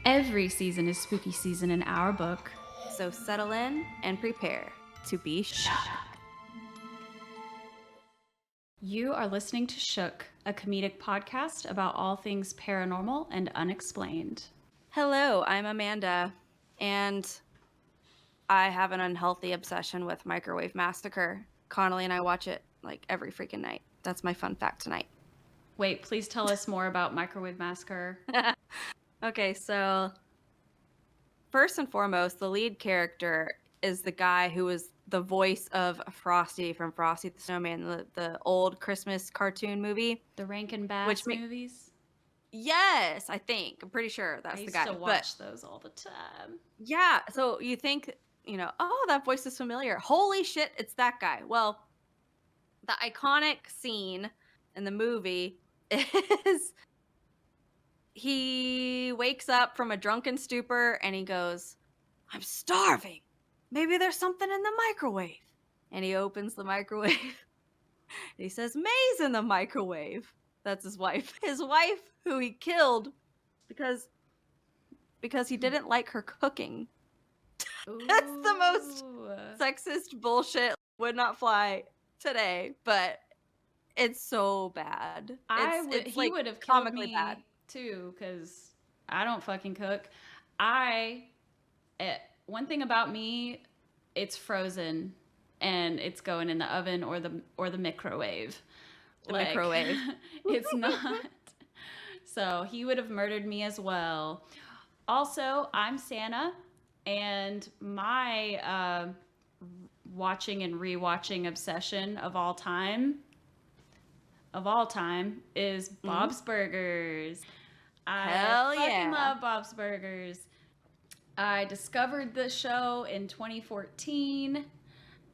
Every season is spooky season in our book. So settle in and prepare to be shook. You are listening to Shook, a comedic podcast about all things paranormal and unexplained. Hello, I'm Amanda, and I have an unhealthy obsession with Microwave Massacre. Connolly and I watch it like every freaking night. That's my fun fact tonight. Wait, please tell us more about Microwave Massacre. Okay, so first and foremost, the lead character is the guy who was the voice of Frosty from Frosty the Snowman, the old Christmas cartoon movie. The Rankin Bass movies? Yes, I think. I'm pretty sure that's the guy. I used to watch those all the time. Yeah, so you think, oh, that voice is familiar. Holy shit, it's that guy. Well, the iconic scene in the movie is he wakes up from a drunken stupor and he goes, "I'm starving. Maybe there's something in the microwave." And he opens the microwave. And he says, "May's in the microwave." That's his wife. His wife, who he killed because he didn't like her cooking. That's the most sexist bullshit. Would not fly today, but it's so bad. He would have killed me bad too, because I don't fucking cook. One thing about me, it's frozen and it's going in the oven or the microwave. Microwave. It's not. So he would have murdered me as well. Also, I'm Sannah, and my watching and rewatching obsession of all time is Bob's Burgers. I fucking love Bob's Burgers. I discovered the show in 2014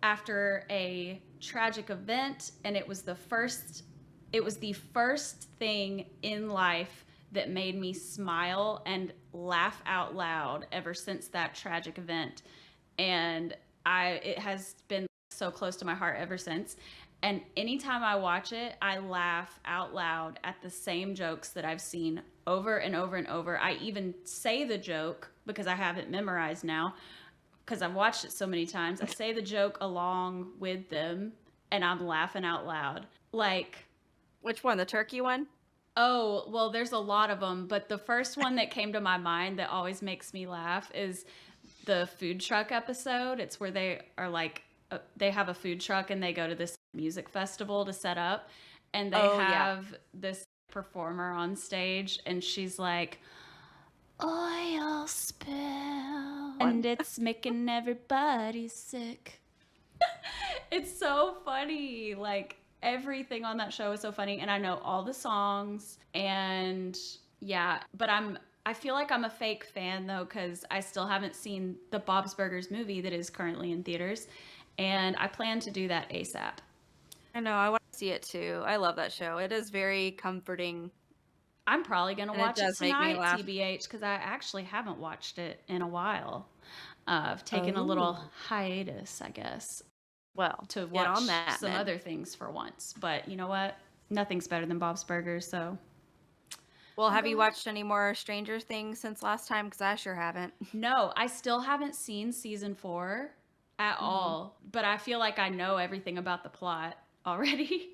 after a tragic event, and it was the first thing in life that made me smile and laugh out loud ever since that tragic event. And it has been so close to my heart ever since. And anytime I watch it, I laugh out loud at the same jokes that I've seen over and over and over. I even say the joke because I have it memorized now because I've watched it so many times. I say the joke along with them and I'm laughing out loud. Like, which one? The turkey one? Oh, well, there's a lot of them, but the first one that came to my mind that always makes me laugh is the food truck episode. It's where they are like, they have a food truck and they go to this music festival to set up, and they have this performer on stage, and she's like, "Oil spill, and it's making everybody sick." It's so funny. Like, everything on that show is so funny, and I know all the songs, and yeah, but I feel like I'm a fake fan though, because I still haven't seen the Bob's Burgers movie that is currently in theaters, and I plan to do that ASAP. I know, I want to see it too. I love that show. It is very comforting. I'm probably gonna watch it tonight, TBH, because I actually haven't watched it in a while. I've taken a little hiatus, I guess. Well, to watch some other things for once. But you know what? Nothing's better than Bob's Burgers, so. Well, have you watched any more Stranger Things since last time? Because I sure haven't. No, I still haven't seen season 4 at all. But I feel like I know everything about the plot already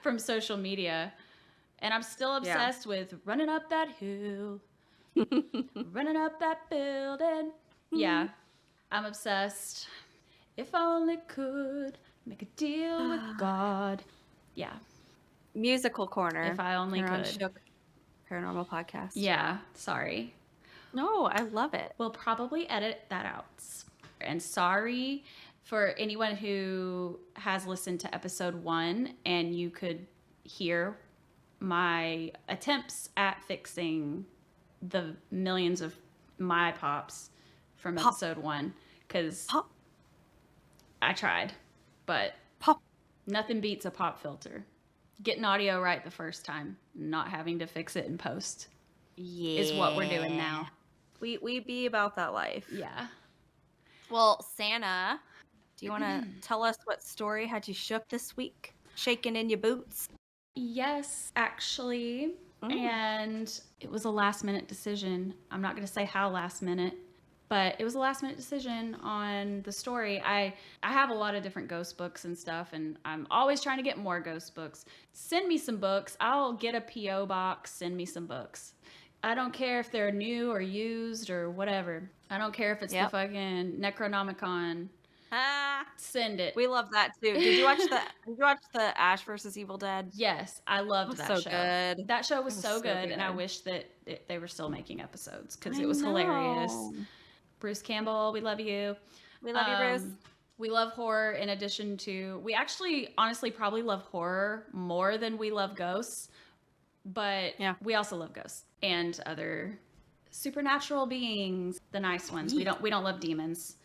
from social media. And I'm still obsessed with running up that hill, running up that building. Yeah, I'm obsessed. If I only could make a deal with God. Yeah. Musical corner. If I only could. Shook Paranormal Podcast. Yeah, sorry. No, I love it. We'll probably edit that out. And sorry for anyone who has listened to episode 1 and you could hear my attempts at fixing the millions of my pops from episode 1. Because I tried, but nothing beats a pop filter. Getting audio right the first time, not having to fix it in post, is what we're doing now. We be about that life. Yeah. Well, Sannah, do you want to tell us what story had you shook this week? Shaking in your boots? Yes, actually. And it was a last minute decision. I'm not going to say how last minute, but it was a last minute decision on the story. I have a lot of different ghost books and stuff, and I'm always trying to get more ghost books. Send me some books. I'll get a P.O. box. Send me some books. I don't care if they're new or used or whatever. I don't care if it's the fucking Necronomicon. Send it. We love that too. Did you watch the Ash versus Evil Dead? Yes, I loved that show. Good. That show was so good, and I wish that they were still making episodes because it was hilarious. Bruce Campbell, we love you. We love you, Bruce. We love horror in addition to... We actually, honestly, probably love horror more than we love ghosts. But we also love ghosts and other supernatural beings, the nice ones. We don't love demons.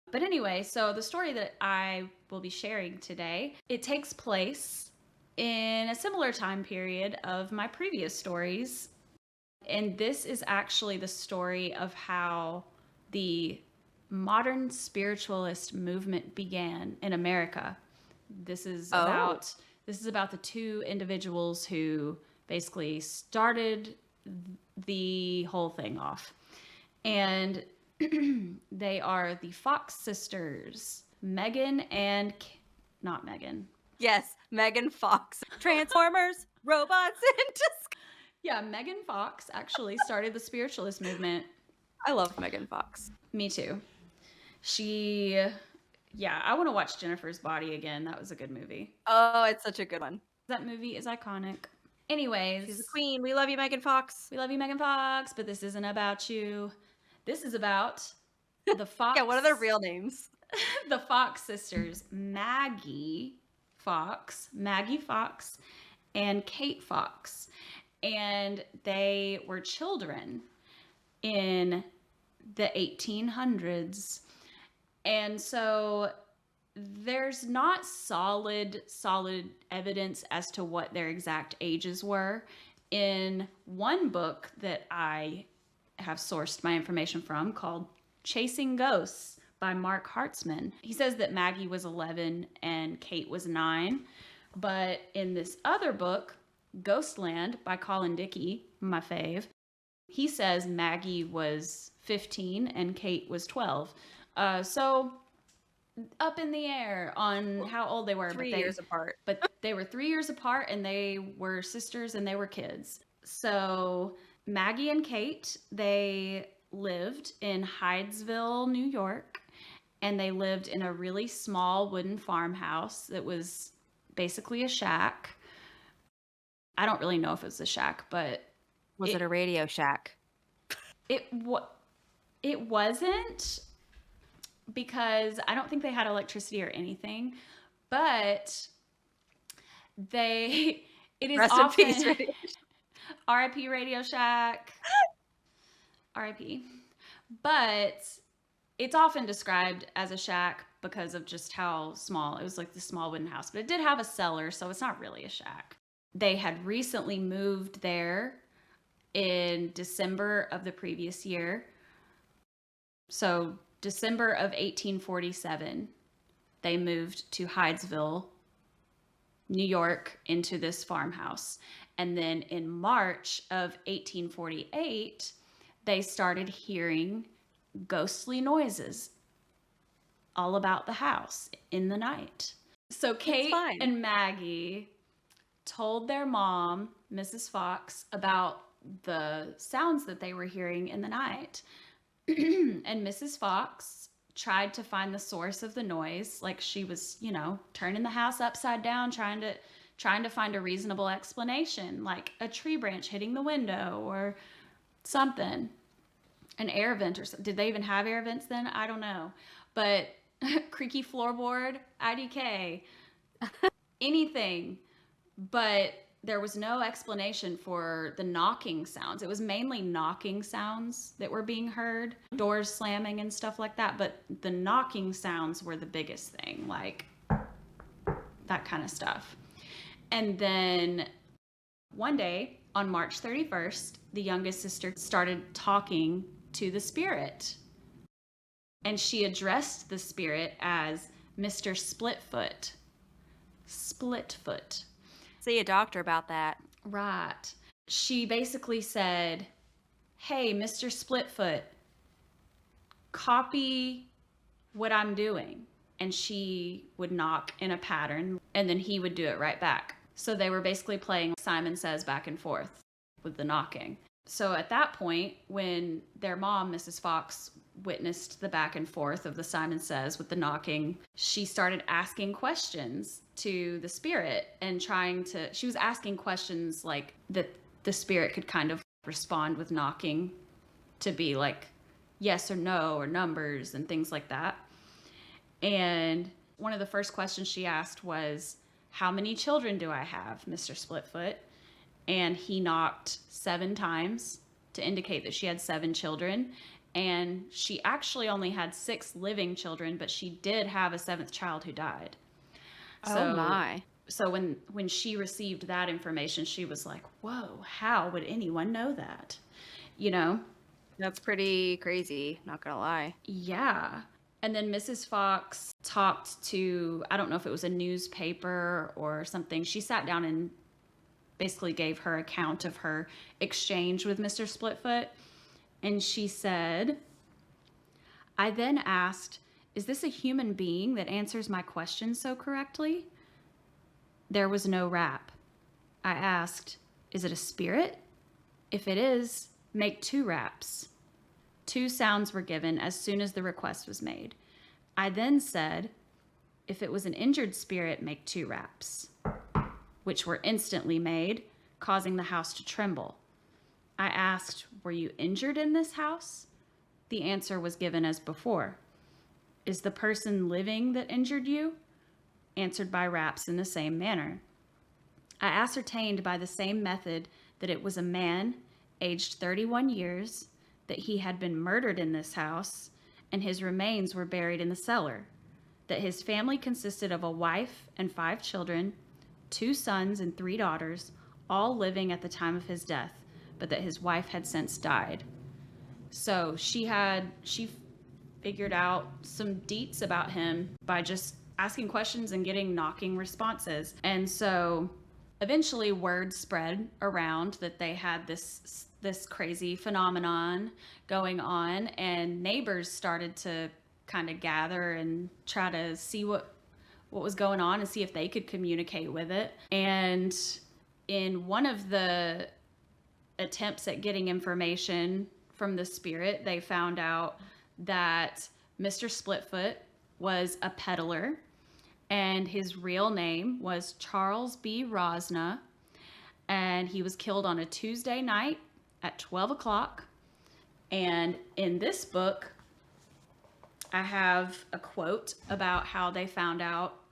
But anyway, so the story that I will be sharing today, it takes place in a similar time period of my previous stories. And this is actually the story of how the modern spiritualist movement began in America. This is about the two individuals who basically started the whole thing off. And they are the Fox sisters, Megan and... Not Megan. Yes, Megan Fox. Transformers, robots, and just... Yeah, Megan Fox actually started the spiritualist movement. I love Megan Fox. Me too. I want to watch Jennifer's Body again. That was a good movie. Oh, it's such a good one. That movie is iconic. Anyways. She's a queen. We love you, Megan Fox. We love you, Megan Fox, but this isn't about you. This is about the Fox. Yeah, what are their real names? The Fox sisters, Maggie Fox, and Kate Fox. And they were children in the 1800s. And so there's not solid evidence as to what their exact ages were. In one book that I have sourced my information from called Chasing Ghosts by Marc Hartzman, he says that Maggie was 11 and Kate was 9. But in this other book, Ghostland by Colin Dickey, my fave, he says Maggie was 15 and Kate was 12. So up in the air on how old they were. 3 years apart. But they were 3 years apart, and they were sisters and they were kids. So Maggie and Kate, they lived in Hydesville, New York, and they lived in a really small wooden farmhouse that was basically a shack. I don't really know if it was a shack, but... Was it a Radio Shack? It wasn't, because I don't think they had electricity or anything, but it is Rest often... in peace, Radio R.I.P. Radio Shack. R.I.P. But it's often described as a shack because of just how small. It was like the small wooden house, but it did have a cellar, so it's not really a shack. They had recently moved there in December of the previous year. So December of 1847, they moved to Hydesville, New York, into this farmhouse. And then in March of 1848, they started hearing ghostly noises all about the house in the night. So Kate and Maggie told their mom, Mrs. Fox, about the sounds that they were hearing in the night. And Mrs. Fox tried to find the source of the noise. Like, she was, turning the house upside down, trying to find a reasonable explanation, like a tree branch hitting the window or something. An air vent or something. Did they even have air vents then? I don't know. But creaky floorboard, IDK, anything. But there was no explanation for the knocking sounds. It was mainly knocking sounds that were being heard, doors slamming and stuff like that. But the knocking sounds were the biggest thing, like that kind of stuff. And then one day on March 31st, the youngest sister started talking to the spirit. And she addressed the spirit as Mr. Splitfoot. Splitfoot. See a doctor about that. Right. she basically said, "Hey, Mr. Splitfoot, copy what I'm doing." And she would knock in a pattern, and then he would do it right back. So they were basically playing Simon Says back and forth with the knocking. So at that point, when their mom, Mrs. Fox, witnessed the back and forth of the Simon Says with the knocking, she started asking questions to the spirit and she was asking questions like that the spirit could kind of respond with knocking to be like yes or no or numbers and things like that. And one of the first questions she asked was, "How many children do I have, Mr. Splitfoot?" And he knocked 7 times to indicate that she had 7 children. And she actually only had 6 living children, but she did have a 7th child who died. Oh my. So when she received that information, she was like, whoa, how would anyone know that? You know? That's pretty crazy, not gonna lie. Yeah. And then Mrs. Fox talked to, I don't know if it was a newspaper or something. She sat down and basically gave her account of her exchange with Mr. Splitfoot. And she said, "I then asked, is this a human being that answers my questions so correctly? There was no rap. I asked, is it a spirit? If it is, make 2 raps. 2 sounds were given as soon as the request was made. I then said, if it was an injured spirit, make 2 raps, which were instantly made, causing the house to tremble. I asked, were you injured in this house? The answer was given as before. Is the person living that injured you? Answered by raps in the same manner. I ascertained by the same method that it was a man, aged 31 years, that he had been murdered in this house, and his remains were buried in the cellar, that his family consisted of a wife and 5 children, 2 sons and 3 daughters, all living at the time of his death, but that his wife had since died." So she figured out some deets about him by just asking questions and getting knocking responses. And so eventually word spread around that they had this crazy phenomenon going on, and neighbors started to kind of gather and try to see what was going on and see if they could communicate with it. And in one of the attempts at getting information from the spirit, they found out that Mr. Splitfoot was a peddler, and his real name was Charles B. Rosna, and he was killed on a Tuesday night at 12 o'clock. And in this book, I have a quote about how they found out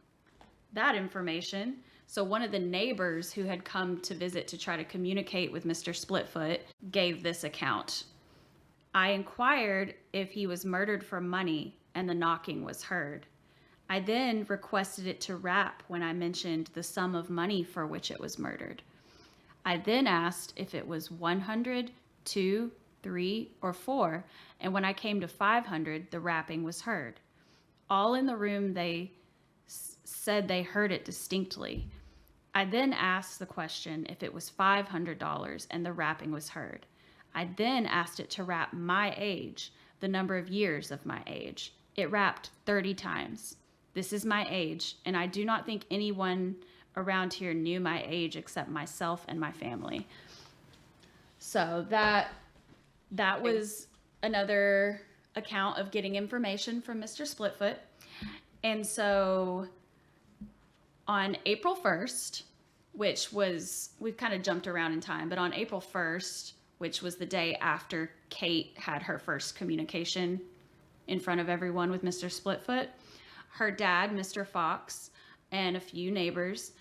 that information. So one of the neighbors who had come to visit to try to communicate with Mr. Splitfoot gave this account. I inquired if he was murdered for money, and the knocking was heard. I then requested it to rap when I mentioned the sum of money for which it was murdered. I then asked if it was 100, 2, 3, or 4, and when I came to 500, the rapping was heard. All in the room, they said they heard it distinctly. I then asked the question if it was $500, and the rapping was heard. I then asked it to rap my age, the number of years of my age. It rapped 30 times. This is my age, and I do not think anyone around here knew my age except myself and my family. So that was another account of getting information from Mr. Splitfoot. And so on April 1st, which was, we've kind of jumped around in time, but on April 1st, which was the day after Kate had her first communication in front of everyone with Mr. Splitfoot, her dad, Mr. Fox, and a few neighbors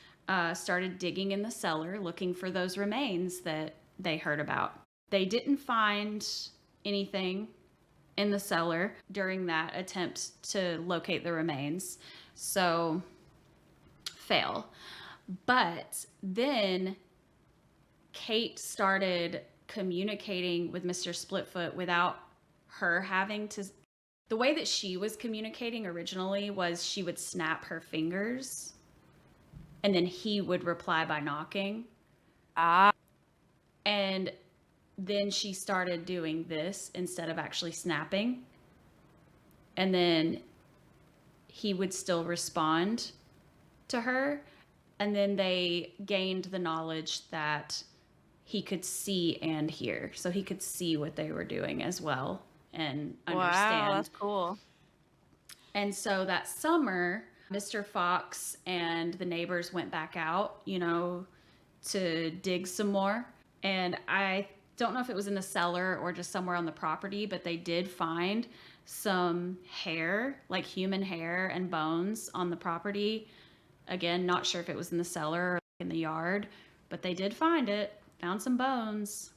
started digging in the cellar looking for those remains that they heard about. They didn't find anything in the cellar during that attempt to locate the remains, so fail. But then Kate started communicating with Mr. Splitfoot without her having to. The way that she was communicating originally was she would snap her fingers and then he would reply by knocking. And then she started doing this instead of actually snapping. And then he would still respond to her. And then they gained the knowledge that he could see and hear. So he could see what they were doing as well and understand. Wow, that's cool. And so that summer, Mr. Fox and the neighbors went back out, you know, to dig some more. And I don't know if it was in the cellar or just somewhere on the property, but they did find some hair, like human hair and bones on the property. Again, not sure if it was in the cellar or in the yard, but they did find it, found some bones.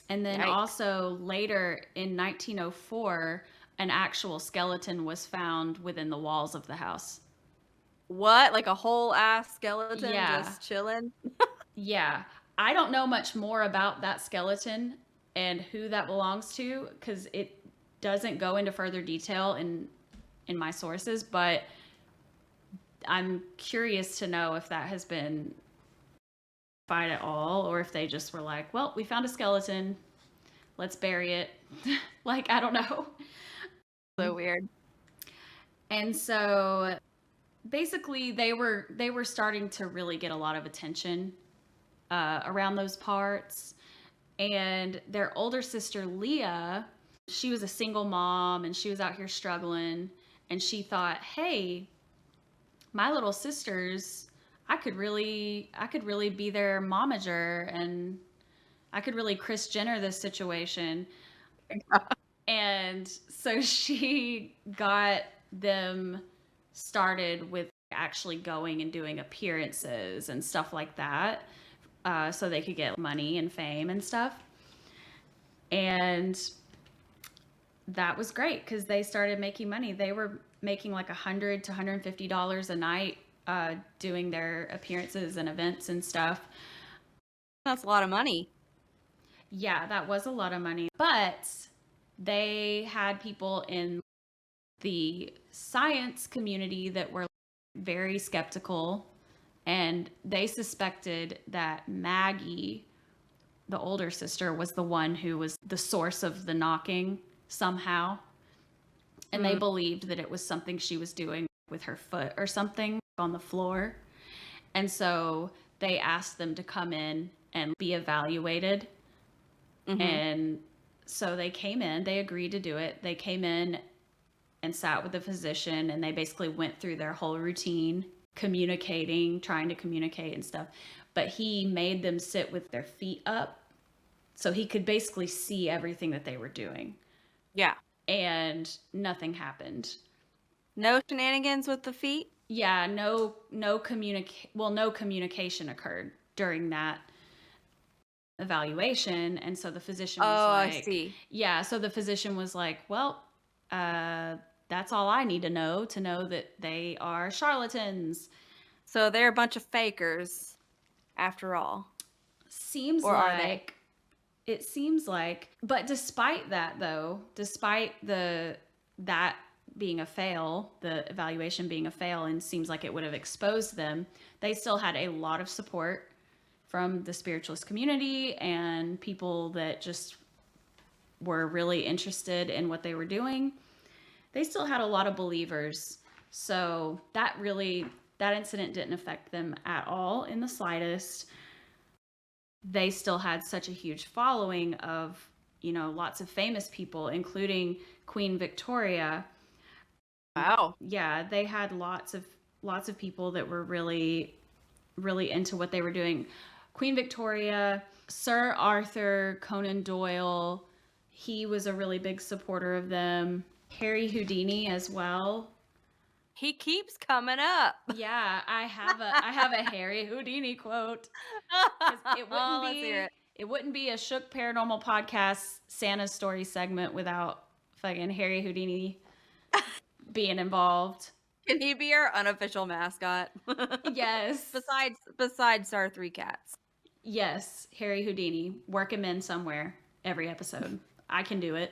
And then also later in 1904, an actual skeleton was found within the walls of the house. What? Like a whole ass skeleton Yeah. just chilling? Yeah. I don't know much more about that skeleton and who that belongs to because it doesn't go into further detail in my sources, but I'm curious to know if that has been verified at all or if they just were like, well, we found a skeleton, let's bury it. Like, I don't know. So weird. And so basically they were starting to really get a lot of attention around those parts. And their older sister, Leah, she was a single mom and she was out here struggling. And she thought, hey, my little sisters, I could really be their momager and I could really Kris Jenner this situation. And so she got them started with actually going and doing appearances and stuff like that. So they could get money and fame and stuff. And that was great because they started making money. They were making like $100 to $150 a night doing their appearances and events and stuff. That's a lot of money. Yeah, that was a lot of money. But they had people in the science community that were very skeptical. And they suspected that Maggie, the older sister, was the one who was the source of the knocking somehow. And they believed that it was something she was doing with her foot or something on the floor. And so they asked them to come in and be evaluated. And so they came in, they agreed to do it. They came in and sat with the physician and they basically went through their whole routine, communicating, trying to communicate and stuff. But he made them sit with their feet up so he could basically see everything that they were doing. Yeah. And nothing happened. No shenanigans with the feet? Yeah, no communication occurred during that evaluation. And so the physician was like, I see. Yeah, so the physician was like, well, that's all I need to know that they are charlatans. So they're a bunch of fakers after all. Seems or like are they? It seems like, but despite that though, despite that being a fail, the evaluation being a fail, and seems like it would have exposed them, they still had a lot of support from the spiritualist community and people that just were really interested in what they were doing. They still had a lot of believers. So that incident didn't affect them at all in the slightest. They still had such a huge following of, lots of famous people, including Queen Victoria. Wow. Yeah, they had lots of people that were really, really into what they were doing. Queen Victoria, Sir Arthur Conan Doyle, he was a really big supporter of them. Harry Houdini as well. He keeps coming up. Yeah, I have a Harry Houdini quote. It wouldn't be a Shook Paranormal Podcast Santa's Story segment without fucking Harry Houdini being involved. Can he be our unofficial mascot? Yes. Besides our three cats. Yes, Harry Houdini. Work him in somewhere every episode. I can do it.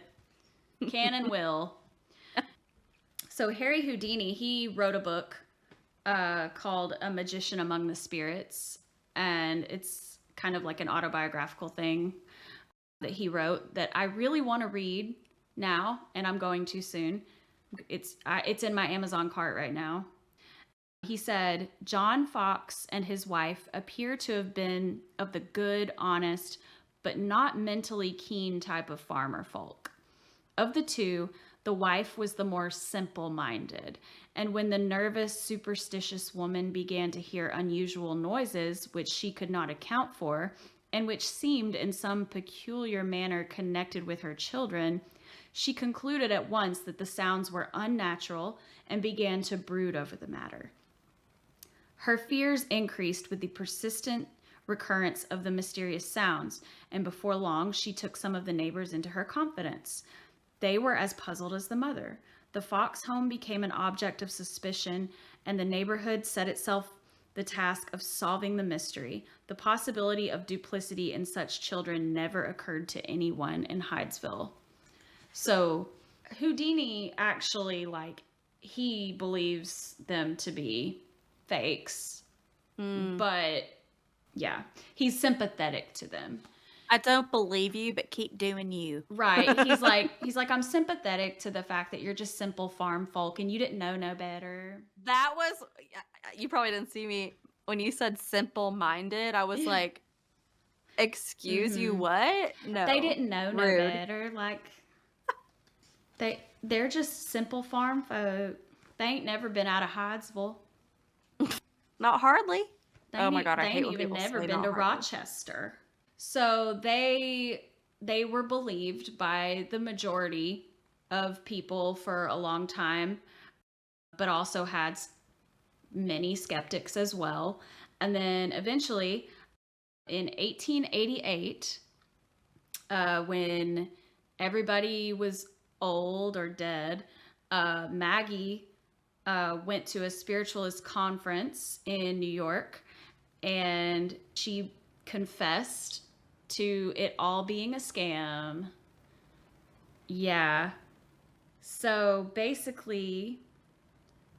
Can and will. So Harry Houdini, he wrote a book called A Magician Among the Spirits. And it's kind of like an autobiographical thing that he wrote that I really want to read now, and I'm going to soon. It's in my Amazon cart right now. He said, John Fox and his wife appear to have been of the good, honest, but not mentally keen type of farmer folk. Of the two, the wife was the more simple-minded, and when the nervous, superstitious woman began to hear unusual noises which she could not account for, and which seemed in some peculiar manner connected with her children, she concluded at once that the sounds were unnatural and began to brood over the matter. Her fears increased with the persistent recurrence of the mysterious sounds, and before long she took some of the neighbors into her confidence. They were as puzzled as the mother. The Fox home became an object of suspicion, and the neighborhood set itself the task of solving the mystery. The possibility of duplicity in such children never occurred to anyone in Hydesville. So Houdini actually, like, he believes them to be fakes, but yeah, he's sympathetic to them. I don't believe you, but keep doing you. Right. He's like, I'm sympathetic to the fact that you're just simple farm folk and you didn't know no better. That was, you probably didn't see me when you said simple-minded. I was like, excuse you, what? No. They didn't know no Rude. better. Like, they're just simple farm folk. They ain't never been out of Hydesville. Not hardly. Oh my God, I hate when even people never say been not to hardly. Rochester. So they were believed by the majority of people for a long time, but also had many skeptics as well. And then eventually in 1888, when everybody was old or dead, Maggie went to a spiritualist conference in New York, and she confessed to it all being a scam. Yeah. So basically,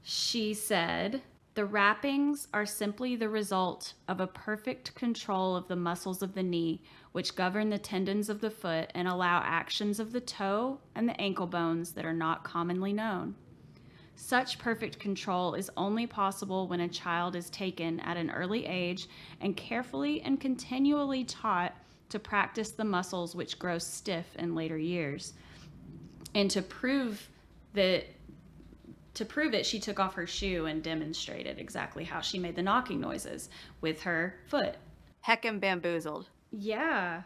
she said, the wrappings are simply the result of a perfect control of the muscles of the knee, which govern the tendons of the foot and allow actions of the toe and the ankle bones that are not commonly known. Such perfect control is only possible when a child is taken at an early age and carefully and continually taught to practice the muscles which grow stiff in later years. And to prove it, she took off her shoe and demonstrated exactly how she made the knocking noises with her foot. Heckin' bamboozled. Yeah.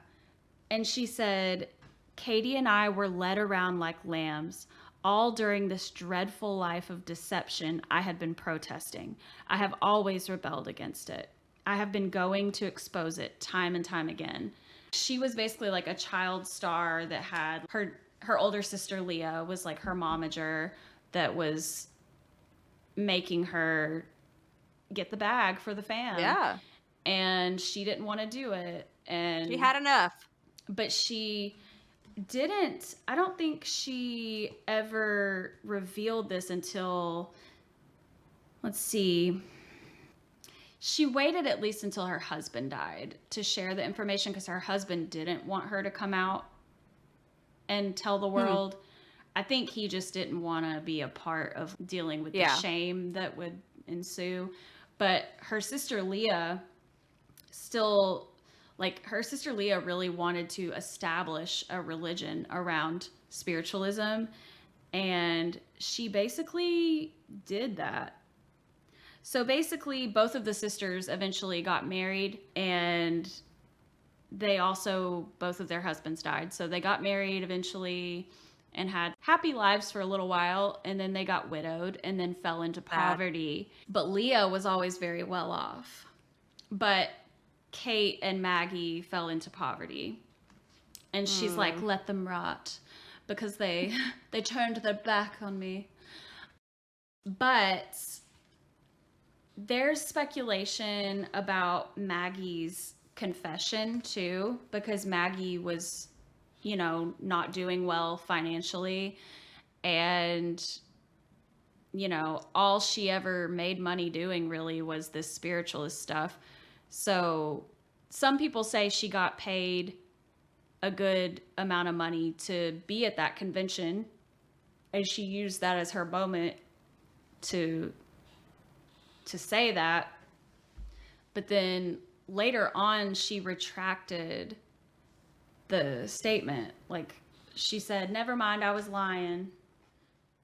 And she said, Katie and I were led around like lambs. All during this dreadful life of deception, I had been protesting. I have always rebelled against it. I have been going to expose it time and time again. She was basically like a child star that had her older sister Leah was like her momager that was making her get the bag for the fam. Yeah. And she didn't want to do it. And she had enough. But she didn't, I don't think she ever revealed this until, let's see, she waited at least until her husband died to share the information because her husband didn't want her to come out and tell the world. I think he just didn't want to be a part of dealing with the shame that would ensue. But her sister Leah still, like, her sister Leah really wanted to establish a religion around spiritualism, and she basically did that. So basically, both of the sisters eventually got married, and they also, both of their husbands died. So they got married eventually and had happy lives for a little while, and then they got widowed and then fell into poverty. But Leah was always very well off. But Kate and Maggie fell into poverty. And she's like, let them rot, because they turned their back on me. But there's speculation about Maggie's confession too, because Maggie was, you know, not doing well financially, and, you know, all she ever made money doing really was this spiritualist stuff. So some people say she got paid a good amount of money to be at that convention, and she used that as her moment to say that. But then later on, she retracted the statement. Like, she said, never mind, I was lying.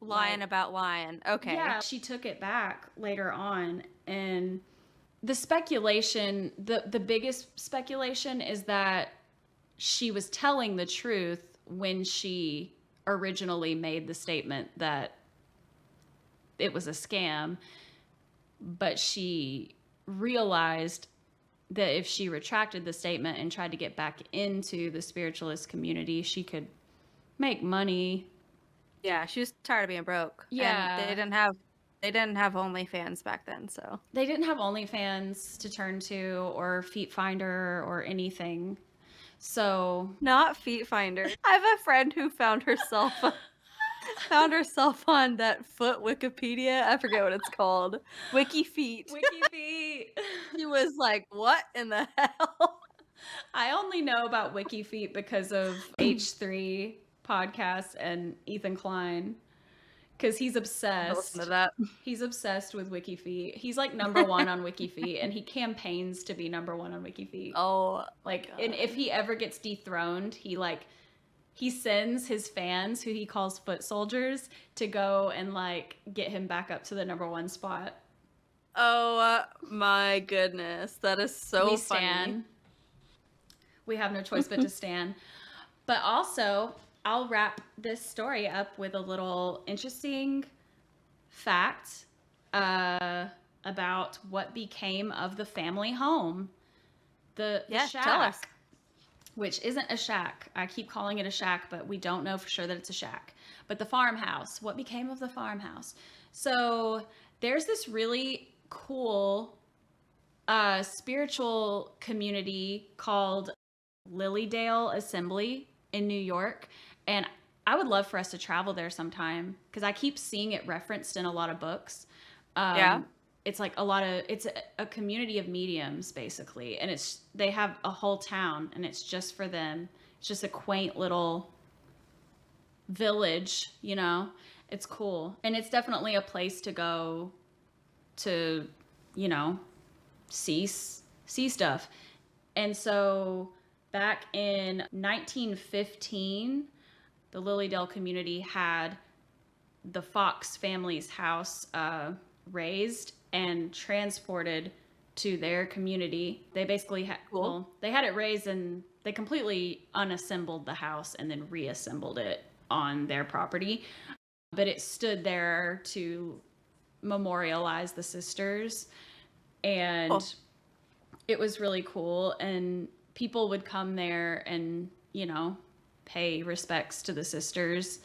Lying about lying. Okay. Yeah, she took it back later on. And the speculation, the biggest speculation is that she was telling the truth when she originally made the statement that it was a scam, but she realized that if she retracted the statement and tried to get back into the spiritualist community, she could make money. Yeah, she was tired of being broke. Yeah. And they didn't have OnlyFans back then, so. They didn't have OnlyFans to turn to, or Feet Finder, or anything. So. Not Feet Finder. I have a friend who found herself on that foot Wikipedia. I forget what it's called. Wiki Feet. Wiki Feet. She was like, what in the hell? I only know about Wiki Feet because of H3 podcast and Ethan Klein. Because he's obsessed. Listen to that. He's obsessed with Wiki Feet. He's like #1 on Wiki Feet, and he campaigns to be #1 on Wiki Feet. Oh, like, and if he ever gets dethroned, he sends his fans, who he calls foot soldiers, to go and like get him back up to the #1 spot. Oh my goodness, that is so funny. Stan. We have no choice but to stan. But also, I'll wrap this story up with a little interesting fact about what became of the family home. The shack. Tell us. Which isn't a shack. I keep calling it a shack, but we don't know for sure that it's a shack. But the farmhouse. What became of the farmhouse? So there's this really cool spiritual community called Lilydale Assembly in New York. And I would love for us to travel there sometime, because I keep seeing it referenced in a lot of books. It's like it's a community of mediums, basically. And they have a whole town, and it's just for them. It's just a quaint little village, you know? It's cool. And it's definitely a place to go to, you know, see stuff. And so back in 1915, the Lilydale community had the Fox family's house razed and transported to their community. They basically they had it razed, and they completely unassembled the house and then reassembled it on their property. But it stood there to memorialize the sisters, and it was really cool. And people would come there and, you know, pay respects to the sisters.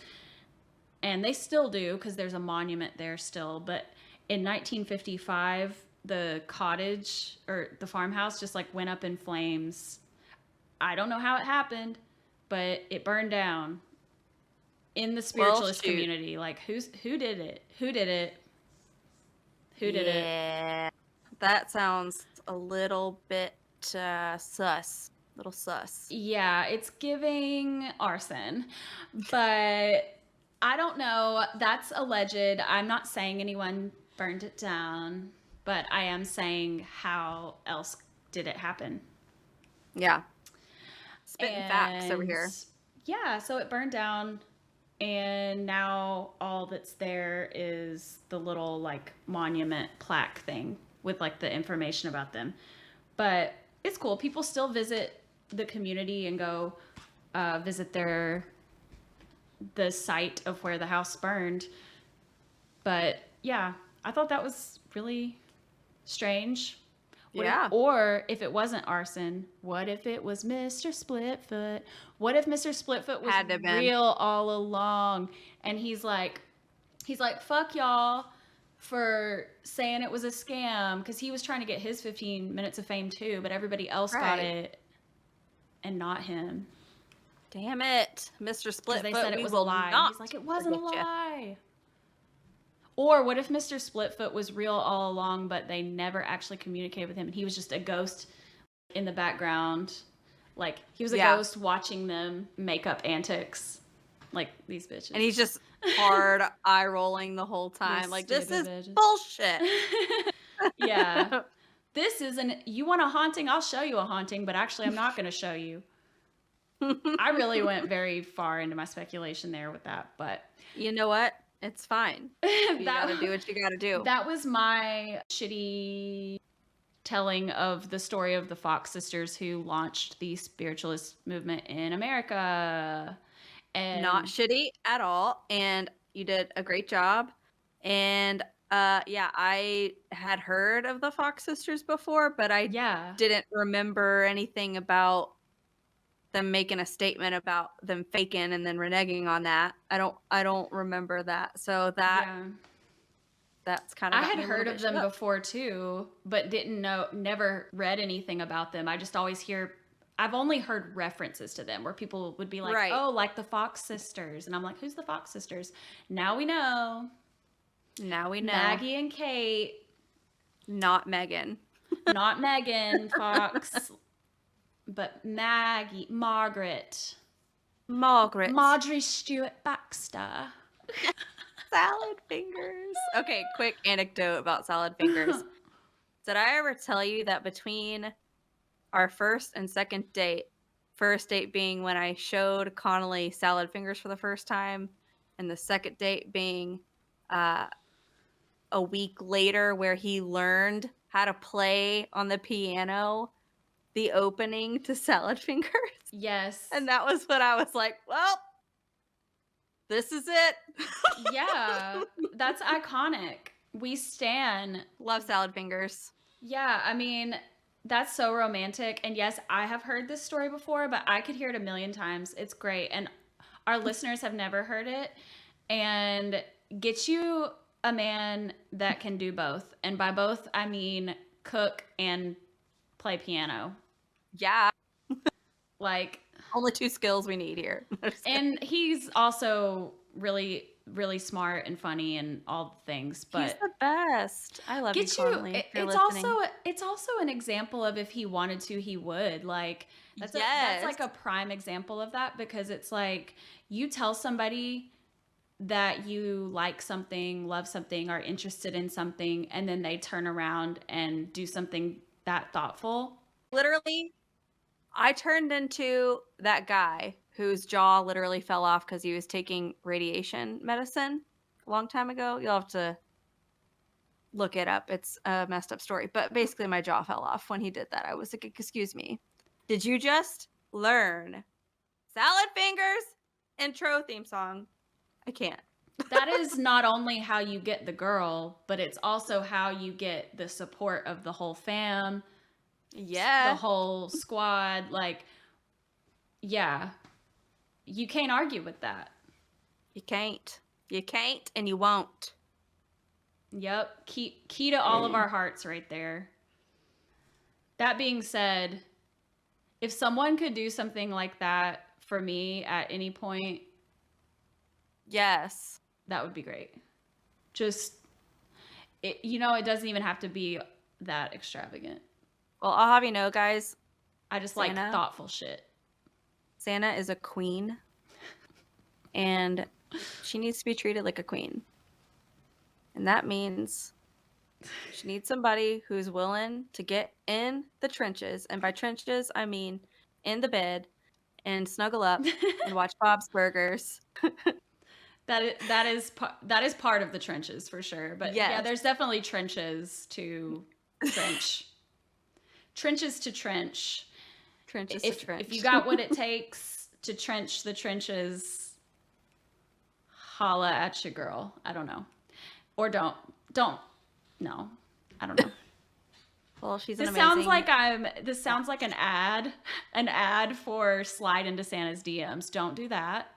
And they still do, because there's a monument there still. But in 1955, the cottage, or the farmhouse, just like went up in flames. I don't know how it happened, but it burned down in the spiritualist community. Like, who did it? Who did it? Who did it? Yeah, that sounds a little bit sus. Little sus. Yeah, it's giving arson, but I don't know. That's alleged. I'm not saying anyone burned it down, but I am saying how else did it happen. Yeah. Spitting facts over here. Yeah, so it burned down, and now all that's there is the little like monument plaque thing with like the information about them. But it's cool. People still visit the community and go visit the site of where the house burned. But yeah, I thought that was really strange. Or if it wasn't arson, what if it was Mr. Splitfoot? What if Mr. Splitfoot was real all along? And he's like, fuck y'all for saying it was a scam, because he was trying to get his 15 minutes of fame too, but everybody else got it and not him. Damn it, Mr. Splitfoot. They said it was a lie. He's like, it wasn't a lie. Or what if Mr. Splitfoot was real all along, but they never actually communicated with him, and he was just a ghost in the background. Like, he was a Yeah. ghost watching them make up antics. Like, these bitches. And he's just hard eye rolling the whole time. These Like, this is stupid bitches. bullshit. Yeah. This isn't, you want a haunting? I'll show you a haunting, but actually I'm not going to show you. I really went very far into my speculation there with that, but You know what? It's fine. You gotta do what you gotta do. that was my shitty telling of the story of the Fox sisters who launched the spiritualist movement in America. And Not shitty at all. And you did a great job. And yeah, I had heard of the Fox sisters before, but I didn't remember anything about them making a statement about them faking and then reneging on that. I don't remember that. So that's kind of, I had heard of them before too, but never read anything about them. I just always I've only heard references to them where people would be like, oh, like the Fox sisters. And I'm like, who's the Fox sisters? Now we know. Maggie and Kate. Not Megan. Not Megan Fox. But Margaret. Marjorie Stewart Baxter. Salad fingers. Okay, quick anecdote about salad fingers. Did I ever tell you that between our first and second date, first date being when I showed Connolly salad fingers for the first time, and the second date being a week later where he learned how to play on the piano the opening to Salad Fingers? Yes. And that was when I was like, well, this is it. Yeah, that's iconic. We stan. Love Salad Fingers. Yeah, I mean, that's so romantic. And yes, I have heard this story before, but I could hear it a million times. It's great. And our listeners have never heard it. And get you a man that can do both. And by both, I mean cook and play piano. Yeah. Like, only two skills we need here. And he's also really, really smart and funny and all the things. But he's the best. I love you, Connolly. It's also an example of if he wanted to, he would. Like, that's like a prime example of that, because it's like you tell somebody that you like something, love something, are interested in something, and then they turn around and do something that thoughtful. Literally, I turned into that guy whose jaw literally fell off because he was taking radiation medicine a long time ago. You'll have to look it up. It's a messed up story. But basically, my jaw fell off when he did that. I was like, excuse me. Did you just learn Salad Fingers intro theme song? I can't. That is not only how you get the girl, but it's also how you get the support of the whole fam. Yeah. The whole squad. Like, yeah. You can't argue with that. You can't. You can't, and you won't. Yep. Key to all of our hearts right there. That being said, if someone could do something like that for me at any point, yes, that would be great. Just, it doesn't even have to be that extravagant. Well, I'll have you know, guys, I just like thoughtful shit. Sannah is a queen, and she needs to be treated like a queen. And that means she needs somebody who's willing to get in the trenches. And by trenches, I mean in the bed and snuggle up and watch Bob's Burgers. That is part of the trenches for sure. But yeah, there's definitely trenches to trench. Trenches to trench. Trenches to trench. If you got what it takes to trench the trenches, holla at your girl. I don't know. Or don't. No. I don't know. Well, she's This sounds like an ad for slide into Santa's DMs. Don't do that.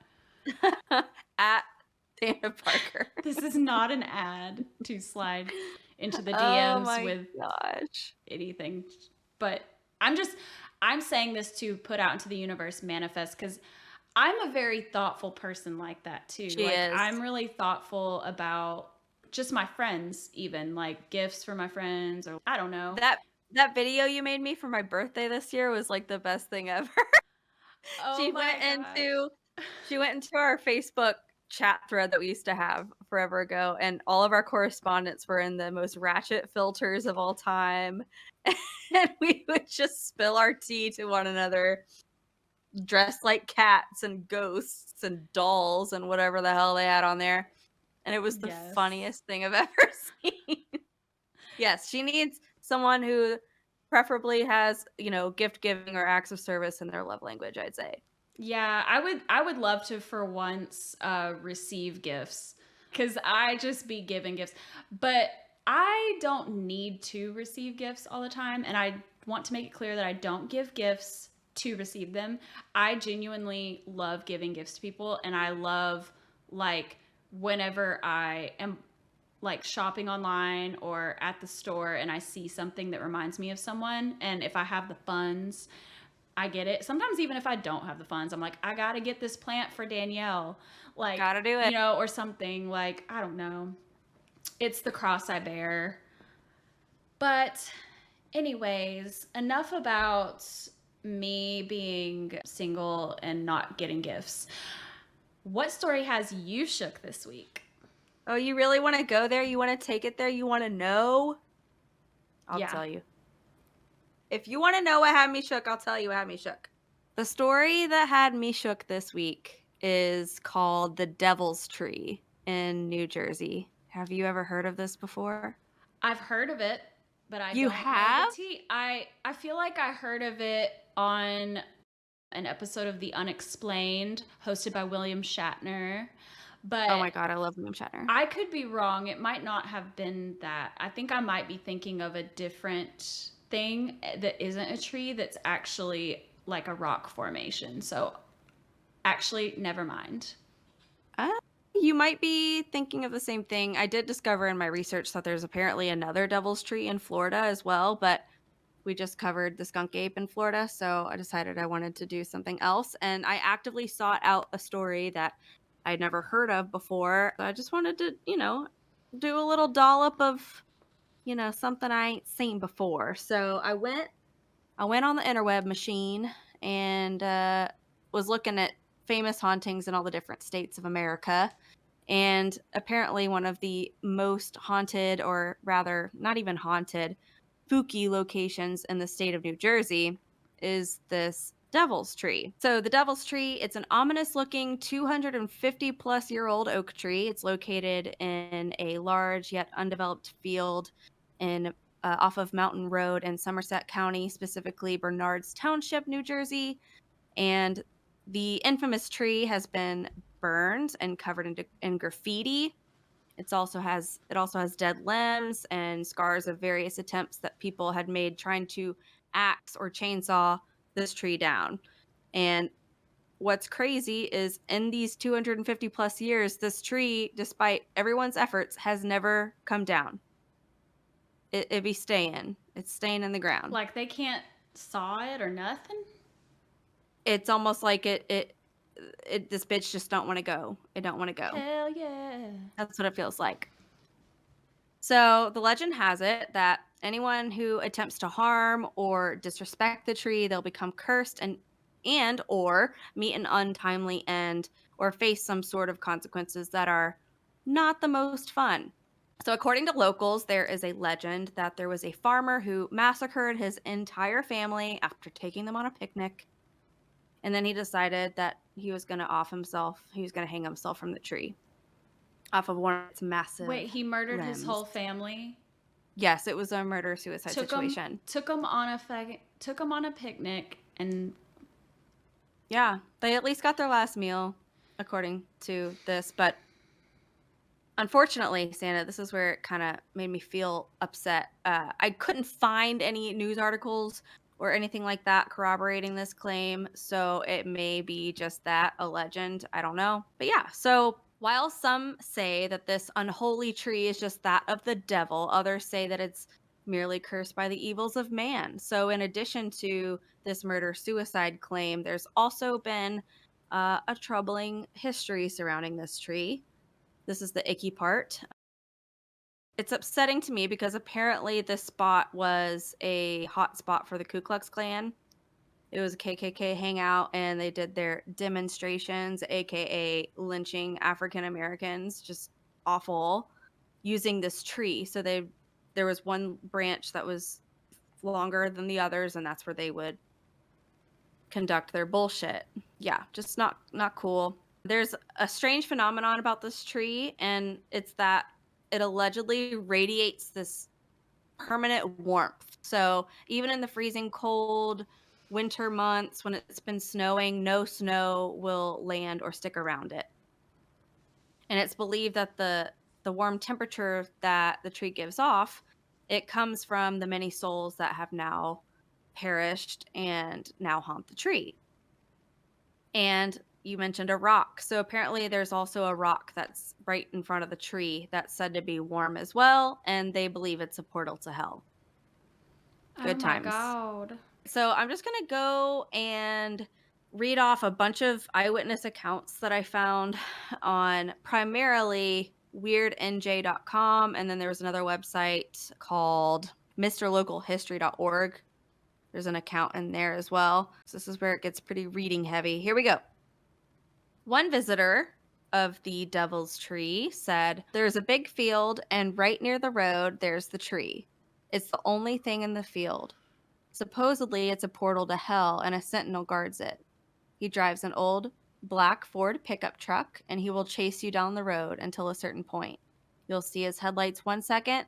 At Dana Parker. This is not an ad to slide into the DMs with anything. But I'm saying this to put out into the universe, manifest, because I'm a very thoughtful person like that too. She is. I'm really thoughtful about just my friends, even like gifts for my friends, or I don't know. That video you made me for my birthday this year was, like, the best thing ever. Oh She my went into gosh. she went into our Facebook chat thread that we used to have forever ago, and all of our correspondence were in the most ratchet filters of all time, and we would just spill our tea to one another, dressed like cats and ghosts and dolls and whatever the hell they had on there, and it was the Yes. funniest thing I've ever seen. Yes, she needs someone who preferably has, gift giving or acts of service in their love language, I'd say. Yeah, I would love to for once receive gifts cuz I just be giving gifts. But I don't need to receive gifts all the time, and I want to make it clear that I don't give gifts to receive them. I genuinely love giving gifts to people, and I love like whenever I am like shopping online or at the store and I see something that reminds me of someone, and if I have the funds, I get it. Sometimes even if I don't have the funds, I'm like, I gotta get this plant for Danielle. Like, Gotta do it. or something like, I don't know. It's the cross I bear. But, anyways, enough about me being single and not getting gifts. What story has you shook this week? Oh, you really want to go there? You want to take it there? You want to know? I'll Yeah. tell you. If you want to know what had me shook, I'll tell you what had me shook. The story that had me shook this week is called The Devil's Tree in New Jersey. Have you ever heard of this before? I've heard of it, but I You don't know have? the tea. I feel like I heard of it on an episode of The Unexplained hosted by William Shatner. But Oh my God, I love William Shatner. I could be wrong. It might not have been that. I think I might be thinking of a different thing that isn't a tree that's actually like a rock formation. So actually, never mind. Uh, you might be thinking of the same thing. I did discover in my research that there's apparently another devil's tree in Florida as well, but we just covered the skunk ape in Florida, so I decided I wanted to do something else. And I actively sought out a story that I'd never heard of before. I just wanted to, do a little dollop of, something I ain't seen before. So I went on the interweb machine and was looking at famous hauntings in all the different states of America. And apparently, one of the most haunted, or rather, not even haunted, spooky locations in the state of New Jersey is this Devil's Tree. So, the Devil's Tree, it's an ominous looking 250 plus year old oak tree. It's located in a large yet undeveloped field in off of Mountain Road in Somerset County, specifically Bernards Township, New Jersey. And the infamous tree has been burned and covered in graffiti. It also has dead limbs and scars of various attempts that people had made trying to axe or chainsaw this tree down. And what's crazy is in these 250 plus years, this tree, despite everyone's efforts, has never come down. It be staying. It's staying in the ground. Like they can't saw it or nothing? It's almost like this bitch just don't want to go. It don't want to go. Hell yeah. That's what it feels like. So the legend has it that anyone who attempts to harm or disrespect the tree, they'll become cursed and or meet an untimely end or face some sort of consequences that are not the most fun. So according to locals, there is a legend that there was a farmer who massacred his entire family after taking them on a picnic. And then he decided that he was going to off himself. He was going to hang himself from the tree off of one of its massive Wait, he murdered his limbs. whole family? Yes, it was a murder-suicide situation. Took him on a picnic, and Yeah, they at least got their last meal, according to this. But unfortunately, Sannah, this is where it kind of made me feel upset. I couldn't find any news articles or anything like that corroborating this claim, so it may be just that, a legend. I don't know. But yeah, so while some say that this unholy tree is just that of the devil, others say that it's merely cursed by the evils of man. So in addition to this murder-suicide claim, there's also been a troubling history surrounding this tree. This is the icky part. It's upsetting to me because apparently this spot was a hot spot for the Ku Klux Klan. It was a KKK hangout, and they did their demonstrations, aka lynching African Americans, just awful, using this tree. So there was one branch that was longer than the others, and that's where they would conduct their bullshit. Yeah, just not cool. There's a strange phenomenon about this tree, and it's that it allegedly radiates this permanent warmth. So even in the freezing cold winter months when it's been snowing, no snow will land or stick around it. And it's believed that the warm temperature that the tree gives off, it comes from the many souls that have now perished and now haunt the tree. And you mentioned a rock. So apparently there's also a rock that's right in front of the tree that's said to be warm as well, and they believe it's a portal to hell. Good Oh my times. God. So I'm just going to go and read off a bunch of eyewitness accounts that I found on primarily weirdnj.com, and then there was another website called mrlocalhistory.org. There's an account in there as well. So this is where it gets pretty reading heavy. Here we go. One visitor of the Devil's Tree said, "There's a big field, and right near the road, there's the tree. It's the only thing in the field. Supposedly, it's a portal to hell, and a sentinel guards it. He drives an old black Ford pickup truck, and he will chase you down the road until a certain point. You'll see his headlights 1 second,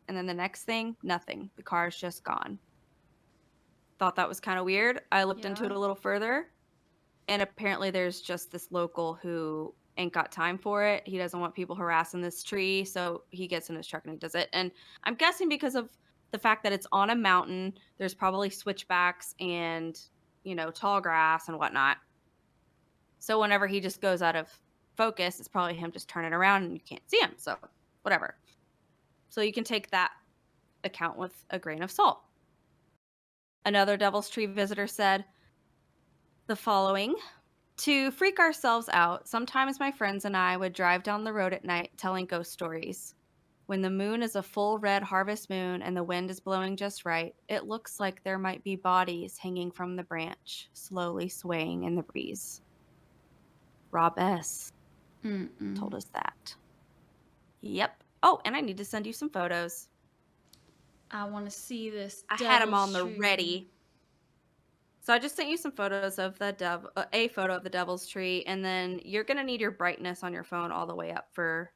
and then the next thing, nothing. The car's just gone." Thought that was kind of weird. I looked into it Yeah. a little further, and apparently there's just this local who ain't got time for it. He doesn't want people harassing this tree, so he gets in his truck and he does it. And I'm guessing because of the fact that it's on a mountain, there's probably switchbacks and, tall grass and whatnot. So whenever he just goes out of focus, it's probably him just turning around and you can't see him. So whatever. So you can take that account with a grain of salt. Another Devil's Tree visitor said the following: "To freak ourselves out, sometimes my friends and I would drive down the road at night telling ghost stories. When the moon is a full red harvest moon and the wind is blowing just right, it looks like there might be bodies hanging from the branch, slowly swaying in the breeze." Rob S. told us that. Yep. Oh, and I need to send you some photos. I want to see this. I had them on the Devil's ready. Tree. So I just sent you some photos of a photo of the Devil's Tree, and then you're going to need your brightness on your phone all the way up for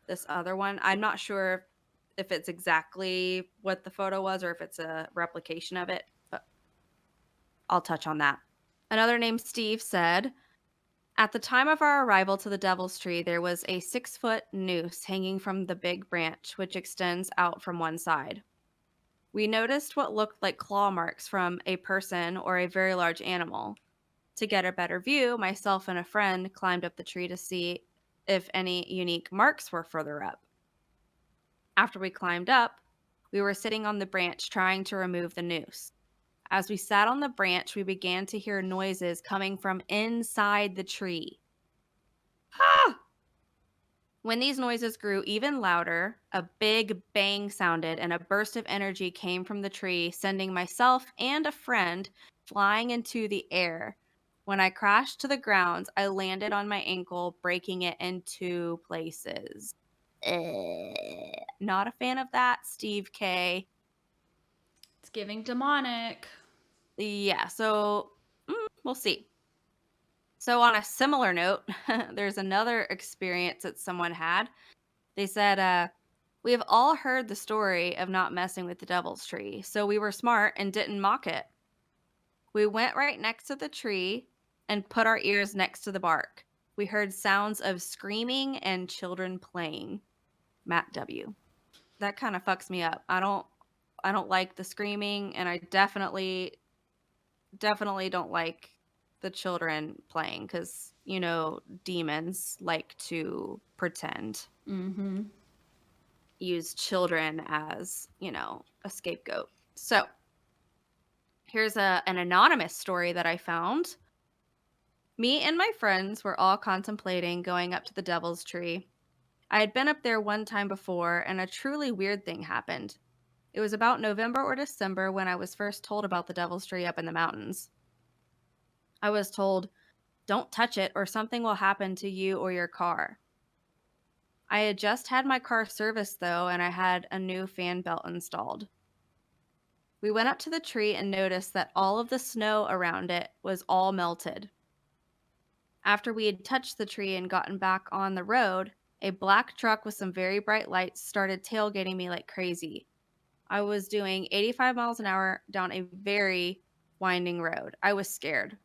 this other one. I'm not sure if it's exactly what the photo was or if it's a replication of it, but I'll touch on that. Another named Steve said, "At the time of our arrival to the Devil's Tree, there was a 6-foot noose hanging from the big branch, which extends out from one side. We noticed what looked like claw marks from a person or a very large animal. To get a better view, myself and a friend climbed up the tree to see if any unique marks were further up. After we climbed up, we were sitting on the branch trying to remove the noose. As we sat on the branch, we began to hear noises coming from inside the tree. Ah! When these noises grew even louder, a big bang sounded and a burst of energy came from the tree, sending myself and a friend flying into the air. When I crashed to the ground, I landed on my ankle, breaking it in 2 places." Not a fan of that, Steve K. It's giving demonic. Yeah, so we'll see. So on a similar note, there's another experience that someone had. They said, "We have all heard the story of not messing with the Devil's Tree, so we were smart and didn't mock it. We went right next to the tree and put our ears next to the bark. We heard sounds of screaming and children playing." Matt W. That kind of fucks me up. I don't like the screaming, and I definitely don't like the children playing because, demons like to pretend. Use children as, a scapegoat. So here's an anonymous story that I found. "Me and my friends were all contemplating going up to the Devil's Tree. I had been up there one time before, and a truly weird thing happened. It was about November or December when I was first told about the Devil's Tree up in the mountains. I was told, don't touch it or something will happen to you or your car. I had just had my car serviced though, and I had a new fan belt installed. We went up to the tree and noticed that all of the snow around it was all melted. After we had touched the tree and gotten back on the road, a black truck with some very bright lights started tailgating me like crazy. I was doing 85 miles an hour down a very winding road. I was scared.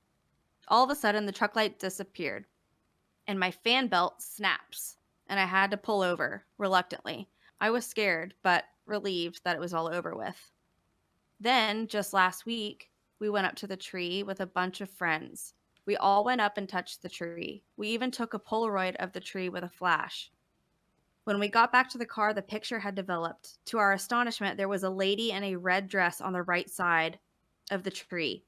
All of a sudden, the truck light disappeared, and my fan belt snaps, and I had to pull over, reluctantly. I was scared, but relieved that it was all over with. Then, just last week, we went up to the tree with a bunch of friends. We all went up and touched the tree. We even took a Polaroid of the tree with a flash. When we got back to the car, the picture had developed. To our astonishment, there was a lady in a red dress on the right side of the tree.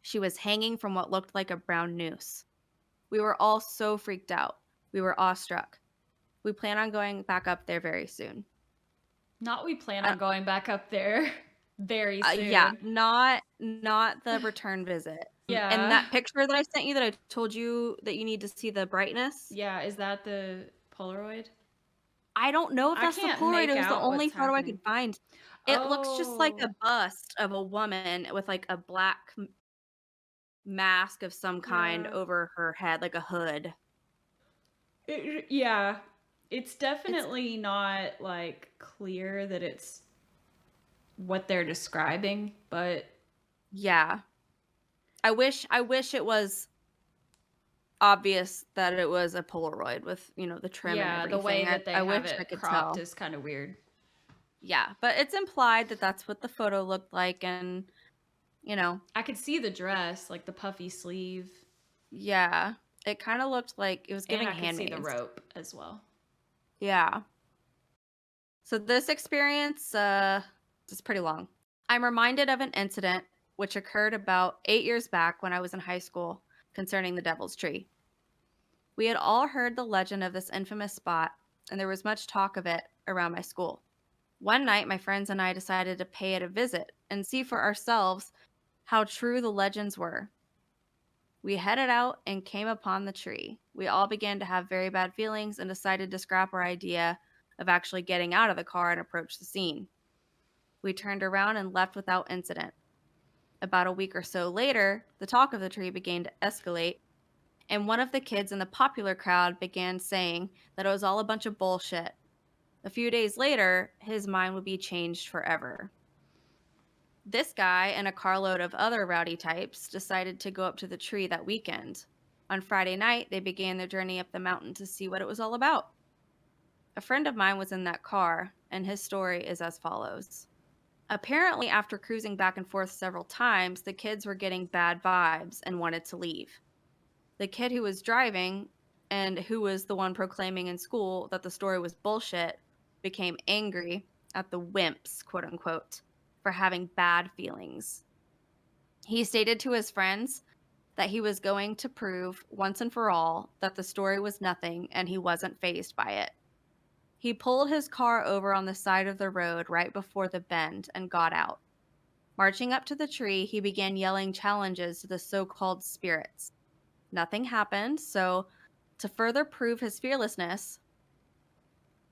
She was hanging from what looked like a brown noose. We were all so freaked out. We were awestruck. We plan on going back up there very soon. We plan on going back up there very soon. Yeah, not the return visit. Yeah. And that picture that I sent you that I told you that you need to see the brightness. Yeah, is that the Polaroid? I don't know if that's the Polaroid. It was the only photo I could find. It looks just like a bust of a woman with like a black mask of some kind over her head, like a hood. It's definitely not like clear that it's what they're describing, but yeah, I wish it was obvious that it was a Polaroid with, you know, the trim and everything. The way that they have it cropped is kind of weird. Yeah, but it's implied that that's what the photo looked like, and you know, I could see the dress, like the puffy sleeve. Yeah, it kind of looked like it was giving Handmaids. I could see the rope as well. Yeah. So this experience is pretty long. I'm reminded of an incident which occurred about 8 years back when I was in high school concerning the Devil's Tree. We had all heard the legend of this infamous spot, and there was much talk of it around my school. One night, my friends and I decided to pay it a visit and see for ourselves how true the legends were. We headed out and came upon the tree. We all began to have very bad feelings and decided to scrap our idea of actually getting out of the car and approach the scene. We turned around and left without incident. About a week or so later, the talk of the tree began to escalate, and one of the kids in the popular crowd began saying that it was all a bunch of bullshit. A few days later, his mind would be changed forever. This guy and a carload of other rowdy types decided to go up to the tree that weekend. On Friday night, they began their journey up the mountain to see what it was all about. A friend of mine was in that car, and his story is as follows. Apparently, after cruising back and forth several times, the kids were getting bad vibes and wanted to leave. The kid who was driving, and who was the one proclaiming in school that the story was bullshit, became angry at the wimps, quote unquote, for having bad feelings. He stated to his friends that he was going to prove once and for all that the story was nothing and he wasn't fazed by it. He pulled his car over on the side of the road right before the bend and got out. Marching up to the tree, he began yelling challenges to the so-called spirits. Nothing happened, so to further prove his fearlessness,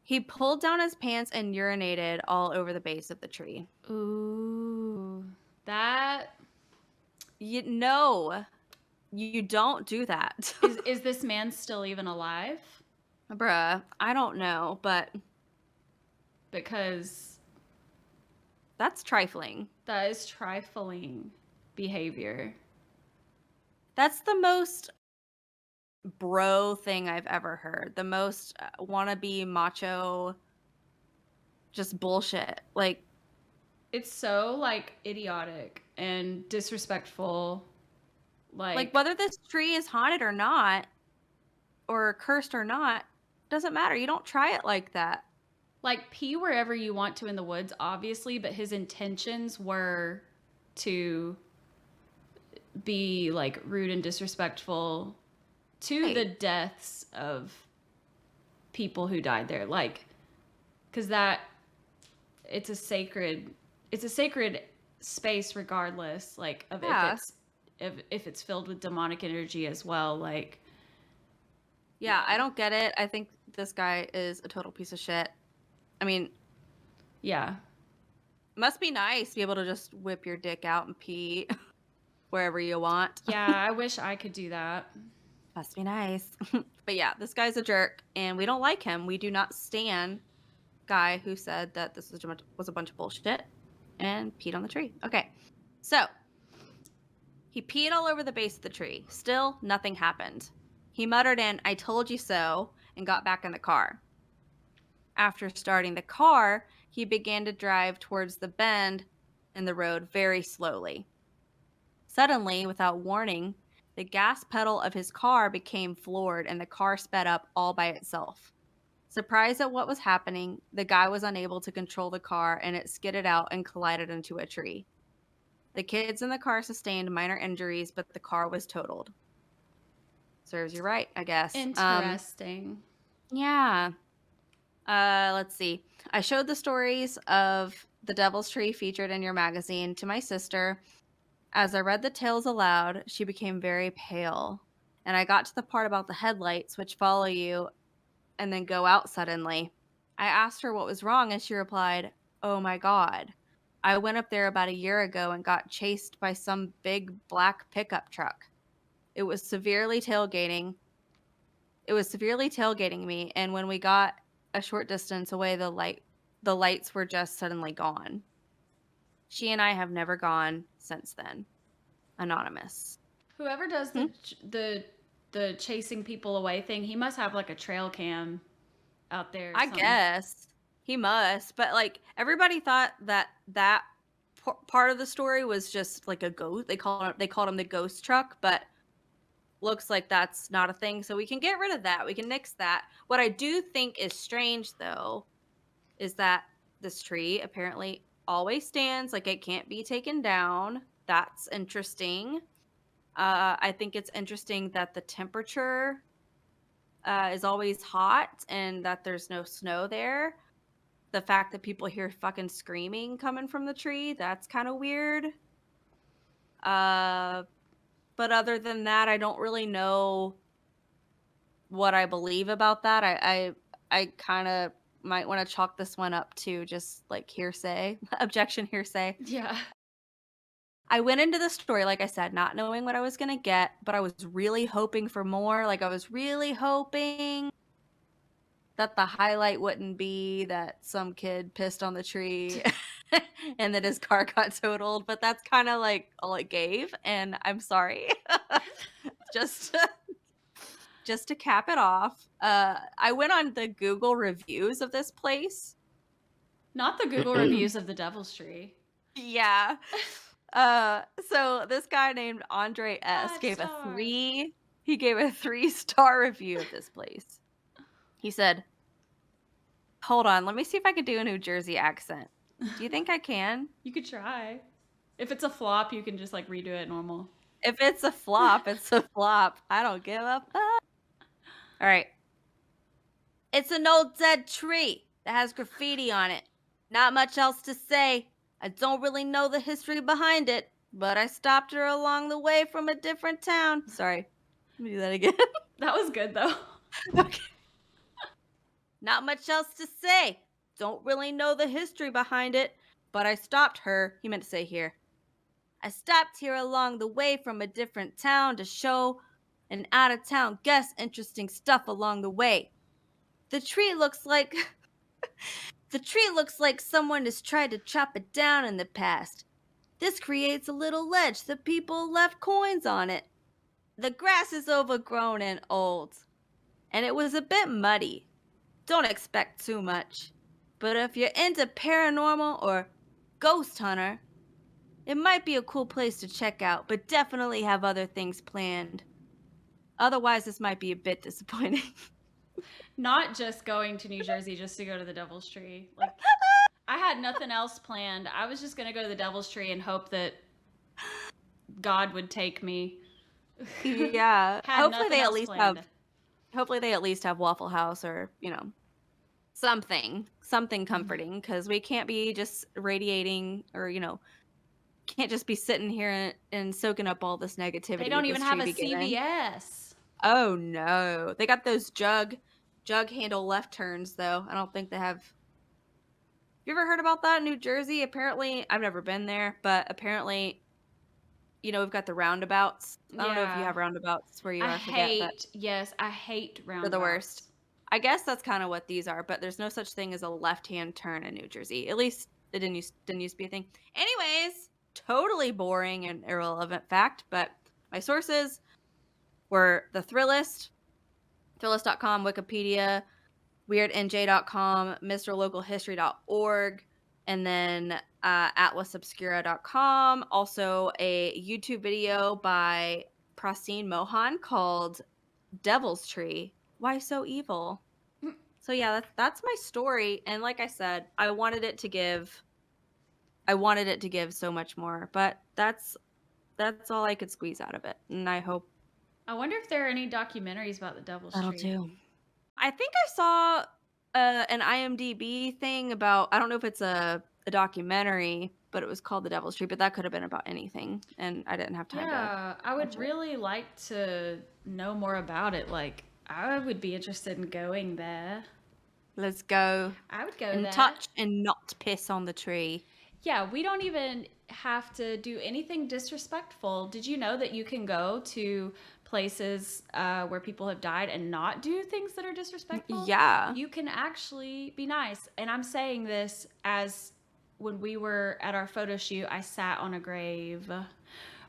he pulled down his pants and urinated all over the base of the tree. Ooh, that... No, you don't do that. Is this man still even alive? Bruh, I don't know, but... Because... that's trifling. That is trifling behavior. That's the most bro thing I've ever heard. The most wannabe macho, just bullshit. Like, it's so like idiotic and disrespectful. Like whether this tree is haunted or not, or cursed or not, doesn't matter. You don't try it like that. Like, pee wherever you want to in the woods, obviously, but his intentions were to be like rude and disrespectful to the deaths of people who died there, like, because it's a sacred space regardless, like, of Yeah. if it's filled with demonic energy as well, like. Yeah, I don't get it. I think this guy is a total piece of shit. I mean, Yeah. must be nice to be able to just whip your dick out and pee wherever you want. Yeah, I wish I could do that. Must be nice. But yeah, this guy's a jerk, and we don't like him. We do not stan guy who said that this was a bunch of bullshit and peed on the tree. Okay, so he peed all over the base of the tree. Still, nothing happened. He muttered in, "I told you so," and got back in the car. After starting the car, he began to drive towards the bend in the road very slowly. Suddenly, without warning, the gas pedal of his car became floored and the car sped up all by itself. Surprised at what was happening, the guy was unable to control the car and it skidded out and collided into a tree. The kids in the car sustained minor injuries, but the car was totaled. Serves you right, I guess. Interesting. Yeah. Let's see. I showed the stories of the Devil's Tree featured in your magazine to my sister. As I read the tales aloud, she became very pale, and I got to the part about the headlights, which follow you and then go out suddenly. I asked her what was wrong, and she replied, "Oh my God. I went up there about a year ago and got chased by some big black pickup truck. It was severely tailgating me, and when we got a short distance away, the lights were just suddenly gone. She and I have never gone since then." Anonymous. Whoever does the chasing people away thing, he must have like a trail cam out there. I guess he must, but like everybody thought that part of the story was just like a ghost. They called him the ghost truck, but looks like that's not a thing. So we can get rid of that. We can nix that. What I do think is strange though is that this tree apparently always stands, like it can't be taken down. That's interesting. I think it's interesting that the temperature is always hot and that there's no snow there. The fact that people hear fucking screaming coming from the tree, that's kind of weird. But other than that, I don't really know what I believe about that. I kind of might want to chalk this one up to just like hearsay, objection hearsay. Yeah. I went into the story, like I said, not knowing what I was going to get, but I was really hoping for more. Like I was really hoping that the highlight wouldn't be that some kid pissed on the tree and that his car got totaled, but that's kind of like all it gave, and I'm sorry. just to cap it off, I went on the Google reviews of this place. Not the Google reviews of the Devil's Tree. Yeah. So this guy named Andre S gave a 3-star review of this place. He said, "Hold on, let me see if I could do a New Jersey accent. Do you think I can?" You could try. If it's a flop, you can just like redo it normal. If it's a flop, it's a flop. I don't give a fuck. All right. "It's an old dead tree that has graffiti on it. Not much else to say. I don't really know the history behind it, but I stopped her along the way from a different town." Sorry. Let me do that again. That was good though. Okay. "Not much else to say. Don't really know the history behind it, but I stopped her," he meant to say here. "I stopped here along the way from a different town to show an out-of-town guest interesting stuff along the way. The tree looks like someone has tried to chop it down in the past. This creates a little ledge that people left coins on it. The grass is overgrown and old, and it was a bit muddy. Don't expect too much. But if you're into paranormal or ghost hunter, it might be a cool place to check out, but definitely have other things planned. Otherwise, this might be a bit disappointing." Not just going to New Jersey just to go to the Devil's Tree. Like, I had nothing else planned. I was just going to go to the Devil's Tree and hope that God would take me. Yeah. Hopefully hopefully they at least have Waffle House or, something Mm-hmm. comforting, because we can't be just radiating or, can't just be sitting here and soaking up all this They negativity don't that even this have tree a be giving. CVS. Oh no. They got those jug handle left turns though. I don't think they have. You ever heard about that in New Jersey? Apparently, I've never been there, but apparently, we've got the roundabouts. I don't know if you Yeah. have roundabouts where you I are. Forget that. hate, yes, I hate They're the worst. roundabouts. I guess that's kind of what these are, but there's no such thing as a left-hand turn in New Jersey. At least it didn't used to be a thing. Anyways, totally boring and irrelevant fact, but my sources were the Thrillist, Thrillist.com, Wikipedia, WeirdNJ.com, MrLocalHistory.org, and then AtlasObscura.com. Also, a YouTube video by PraceenMohan called Devil's Tree. Why so evil? So yeah, that's my story. And like I said, I wanted it to give so much more, but that's all I could squeeze out of it. And I hope I wonder if there are any documentaries about the Devil's that'll Tree. do. I think I saw an IMDb thing about, I don't know if it's a documentary, but it was called The Devil's Tree, but that could have been about anything, and I didn't have time to Yeah, I would watch it. really like to know more about it. Like, I would be interested in going there. Let's go I would go and there. touch and not piss on the tree. Yeah, we don't even have to do anything disrespectful. Did you know that you can go to places where people have died and not do things that are disrespectful? Yeah. You can actually be nice. And I'm saying this as when we were at our photo shoot, I sat on a grave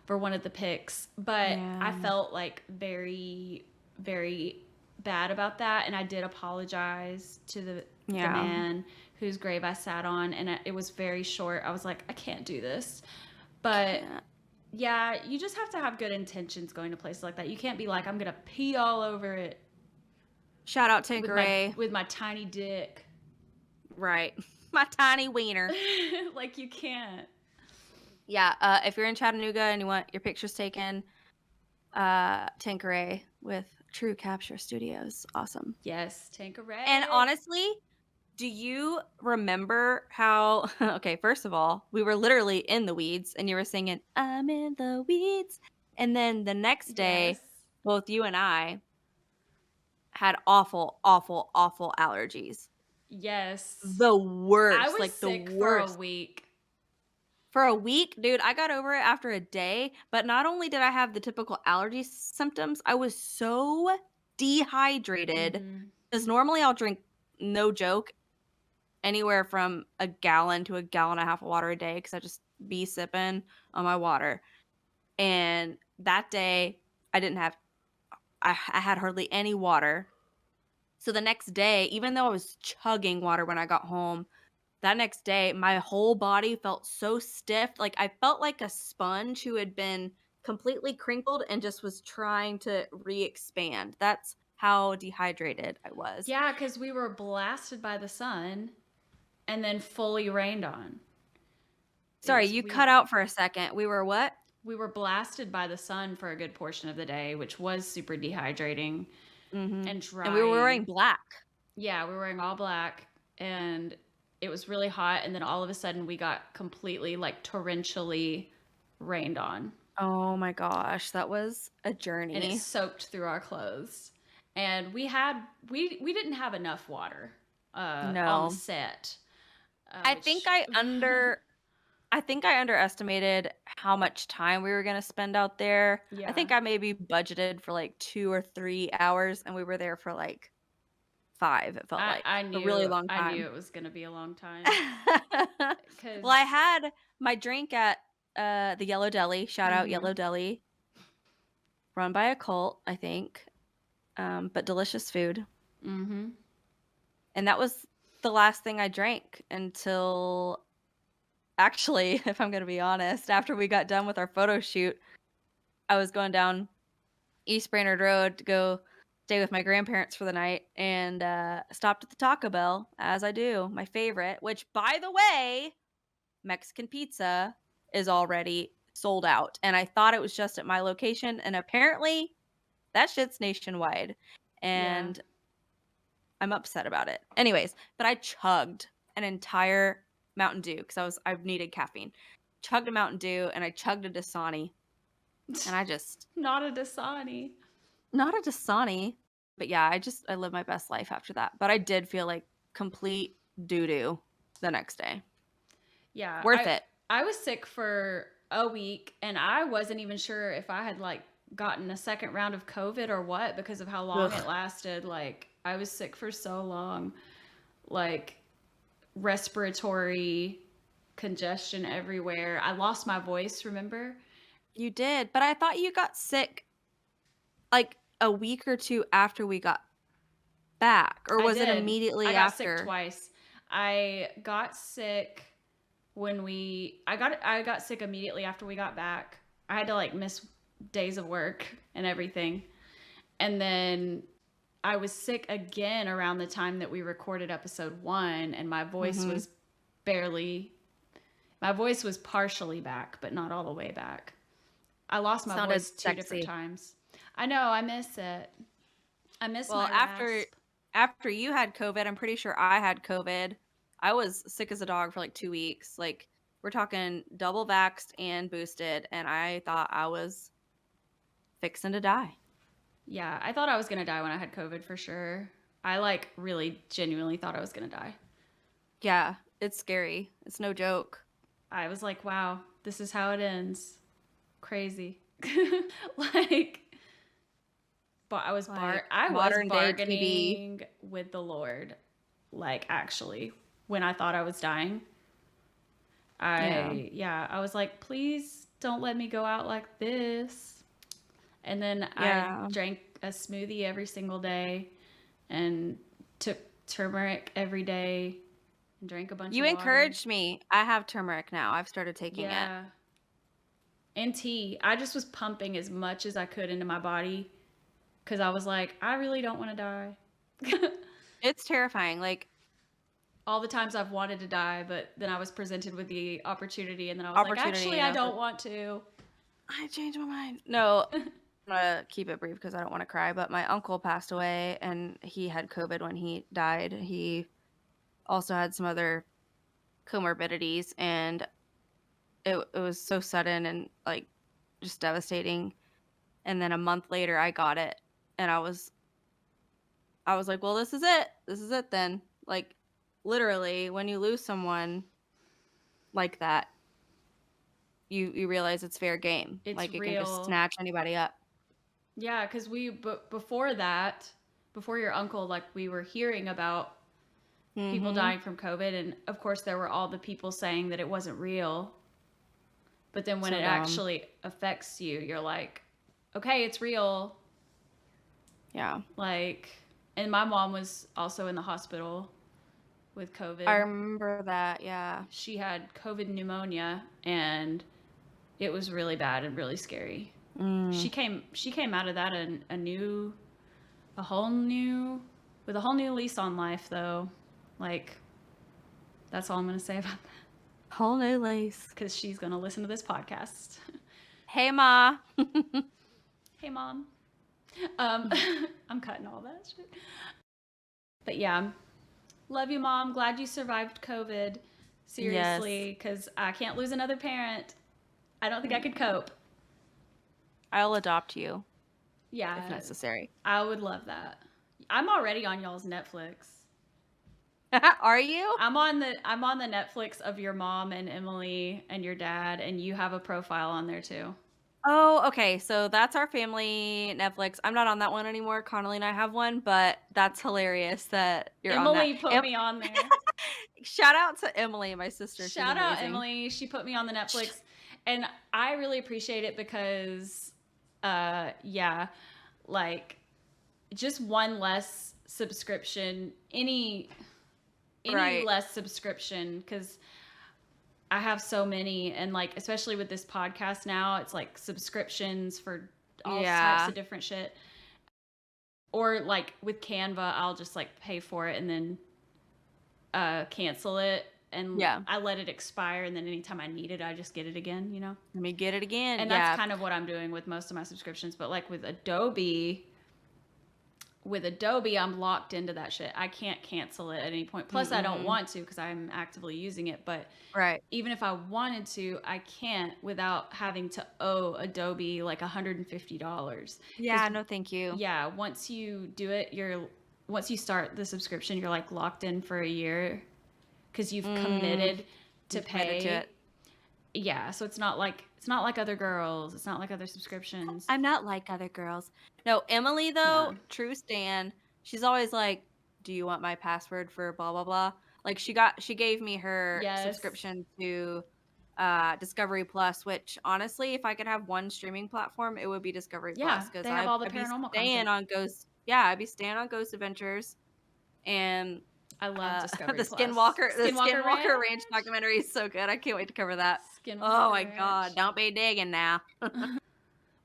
for one of the pics, but Yeah. I felt like very, very bad about that. And I did apologize to the man whose grave I sat on, and it was very short. I was like, I can't do this. But yeah, you just have to have good intentions going to places like that. You can't be like, I'm going to pee all over it. Shout out Tanqueray. With my tiny dick. Right. My tiny wiener. Like, you can't. Yeah, if you're in Chattanooga and you want your pictures taken, Tanqueray with True Capture Studios. Awesome. Yes, Tanqueray. And honestly, do you remember how, okay, first of all, we were literally in the weeds and you were singing, I'm in the weeds. And then the next day, Yes. both you and I had awful, awful, awful allergies. Yes. The worst. I was like sick the worst. for a week. For a week, dude, I got over it after a day. But not only did I have the typical allergy symptoms, I was so dehydrated. Because normally I'll drink, no joke, anywhere from a gallon to a gallon and a half of water a day because I just be sipping on my water. And that day, I had hardly any water. So the next day, even though I was chugging water when I got home, that next day, my whole body felt so stiff. Like I felt like a sponge who had been completely crinkled and just was trying to re-expand. That's how dehydrated I was. Yeah, because we were blasted by the sun and then fully rained on. Sorry, you cut out for a second. We were what? We were blasted by the sun for a good portion of the day, which was super dehydrating and dry. And we were wearing black. Yeah, we were wearing all black, and it was really hot. And then all of a sudden, we got completely, like, torrentially rained on. Oh my gosh, that was a journey. And it soaked through our clothes. And we didn't have enough water on the set. I think I underestimated how much time we were going to spend out there. Yeah. I think I maybe budgeted for like 2 or 3 hours, and we were there for like 5. It felt like a really long time. I knew it was going to be a long time. Well, I had my drink at the Yellow Deli. Shout out Yellow Deli. Run by a cult, I think. But delicious food. And that was the last thing I drank until... Actually, if I'm going to be honest, after we got done with our photo shoot, I was going down East Brainerd Road to go stay with my grandparents for the night and stopped at the Taco Bell, as I do, my favorite, which, by the way, Mexican pizza is already sold out. And I thought it was just at my location, and apparently that shit's nationwide. and I'm upset about it. Anyways, but I chugged an entire Mountain Dew because I needed caffeine. Chugged a Mountain Dew and I chugged a Dasani, and I just Not a Dasani. not a Dasani, but yeah, I lived my best life after that. But I did feel like complete doo doo the next day. Yeah. Worth it. I was sick for a week and I wasn't even sure if I had like gotten a second round of COVID or what because of how long it lasted. Like I was sick for so long. Like respiratory congestion everywhere. I lost my voice, remember? You did, but I thought you got sick like a week or two after we got back, or was it immediately after? I got after? sick twice. I got sick I got sick immediately after we got back. I had to like miss days of work and everything. And then I was sick again around the time that we recorded episode 1 and my voice was partially back, but not all the way back. I lost my voice 2 different times. I know, I miss it. I miss my rasp. After you had COVID, I'm pretty sure I had COVID. I was sick as a dog for like 2 weeks. Like we're talking double vaxxed and boosted, and I thought I was fixing to die. Yeah, I thought I was going to die when I had COVID for sure. I like really genuinely thought I was going to die. Yeah, it's scary. It's no joke. I was like, wow, this is how it ends. Crazy. Like, but I was bargaining with the Lord. Like, actually, when I thought I was dying, I was like, please don't let me go out like this. And then I drank a smoothie every single day and took turmeric every day and drank a bunch of water. You encouraged me. I have turmeric now. I've started taking it. Yeah. And tea. I just was pumping as much as I could into my body because I was like, I really don't want to die. It's terrifying. Like, all the times I've wanted to die, but then I was presented with the opportunity and then I was like, actually, I don't want to. I changed my mind. No, I'm going to keep it brief because I don't want to cry, but my uncle passed away and he had COVID when he died. He also had some other comorbidities and it was so sudden and like just devastating. And then a month later I got it and I was like, well, this is it then. Like, literally, when you lose someone like that, you realize it's fair game. It's like, it real. can just snatch anybody up. Yeah, because before your uncle, like, we were hearing about people dying from COVID, and of course there were all the people saying that it wasn't real. But then when it actually affects you, you're like, okay, it's real. Yeah. Like, and my mom was also in the hospital with COVID. I remember that, yeah. She had COVID pneumonia, and it was really bad and really scary. She came out of that with a whole new lease on life, though. Like, that's all I'm gonna say about that. Whole new lease. Because she's gonna listen to this podcast. Hey, Ma. Hey, Mom. I'm cutting all that shit. But yeah. Love you, Mom. Glad you survived COVID. Seriously, because I can't lose another parent. I don't think I could cope. I'll adopt you. Yeah. If necessary. I would love that. I'm already on y'all's Netflix. Are you? I'm on the Netflix of your mom and Emily and your dad, and you have a profile on there too. Oh, okay. So that's our family Netflix. I'm not on that one anymore. Connolly and I have one, but that's hilarious that you're on that. Emily put me on there. Shout out to Emily, my sister. Shout out Emily. She put me on the Netflix, and I really appreciate it because, like, just one less subscription, any less subscription, because I have so many, and like, especially with this podcast now, it's like subscriptions for all types of different shit. Or like with Canva, I'll just like pay for it and then cancel it, and I let it expire, and then anytime I need it, I just get it again, you know? Let me get it again. And that's kind of what I'm doing with most of my subscriptions. But like with Adobe, with Adobe, I'm locked into that shit. I can't cancel it at any point. Plus, I don't want to because I'm actively using it. But Right. even if I wanted to, I can't without having to owe Adobe like $150. Yeah, no thank you. Yeah, once you do it, once you start the subscription, you're like locked in for a year because you've committed to pay. To it. Yeah, so it's not like other girls. It's not like other subscriptions. I'm not like other girls. No, Emily though, true stan. She's always like, "Do you want my password for blah blah blah?" Like she gave me her subscription to Discovery Plus, which honestly, if I could have one streaming platform, it would be Discovery Plus because they have all the paranormal content. I'd be staying on Ghost Adventures, and I love Discovery the Plus. Skinwalker Ranch documentary is so good. I can't wait to cover that. Oh my god, don't be digging now.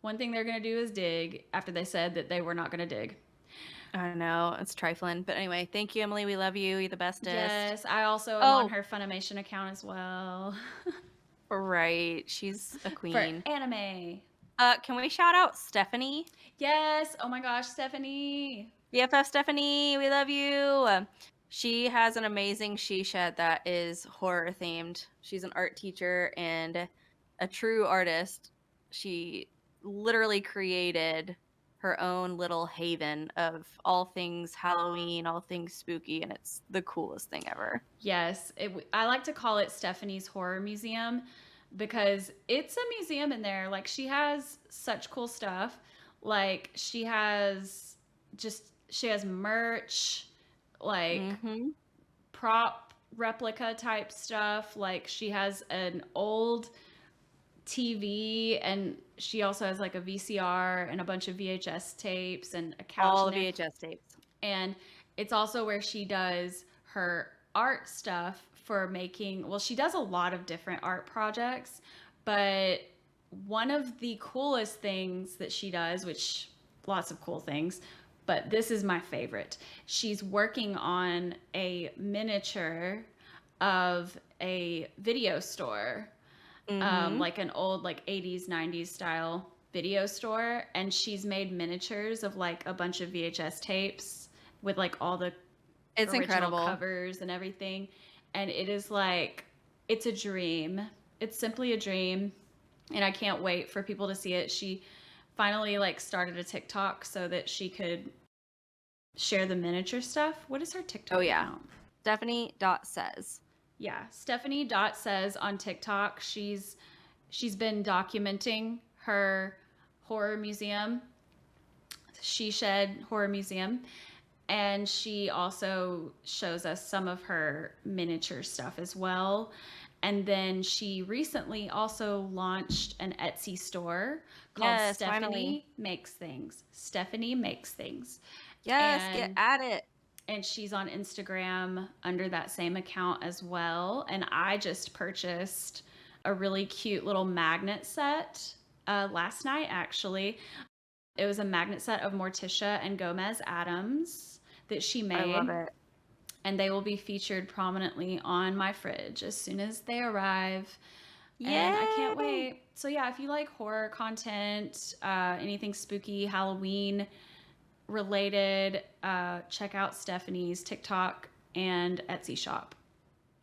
One thing they're gonna do is dig after they said that they were not gonna dig. I know, it's trifling. But anyway, thank you, Emily. We love you. You're the bestest. Yes, I also am on her Funimation account as well. Right. She's a queen. For anime. Can we shout out Stephanie? Yes. Oh my gosh, Stephanie. BFF Stephanie, we love you. She has an amazing she shed that is horror themed. She's an art teacher and a true artist. She literally created her own little haven of all things Halloween, all things spooky, and it's the coolest thing ever. Yes. I like to call it Stephanie's Horror Museum because it's a museum in there. Like, she has such cool stuff. Like, she has merch, like prop replica type stuff. Like, she has an old TV, and she also has like a VCR and a bunch of VHS tapes and a couch. All the VHS tapes. And it's also where she does her art stuff for making, well, she does a lot of different art projects, but one of the coolest things that she does, which lots of cool things, but this is my favorite. She's working on a miniature of a video store. Like an old like 80s 90s style video store, and she's made miniatures of like a bunch of VHS tapes with like all the original covers and everything, and it is like, it's a dream. It's simply a dream, and I can't wait for people to see it. She finally like started a TikTok so that she could share the miniature stuff. What is her TikTok account? Stephanie.says. Yeah, Stephanie.says on TikTok. She's been documenting her horror museum, She Shed Horror Museum, and she also shows us some of her miniature stuff as well. And then she recently also launched an Etsy store called Stephanie Makes Things. Stephanie Makes Things. Yes, get at it. And she's on Instagram under that same account as well. And I just purchased a really cute little magnet set last night, actually. It was a magnet set of Morticia and Gomez Adams that she made. I love it. And they will be featured prominently on my fridge as soon as they arrive. Yay! And I can't wait. So yeah, if you like horror content, anything spooky, Halloween related, check out Stephanie's TikTok and Etsy shop.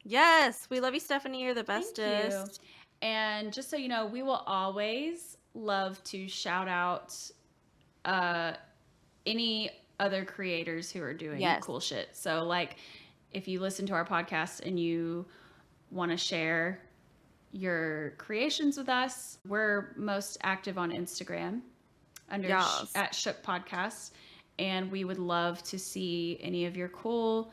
Yes, we love you, Stephanie. You're the bestest. Thank you. And just so you know, we will always love to shout out any other creators who are doing cool shit. So like, if you listen to our podcast and you want to share your creations with us, we're most active on Instagram under at Shook Podcast, and we would love to see any of your cool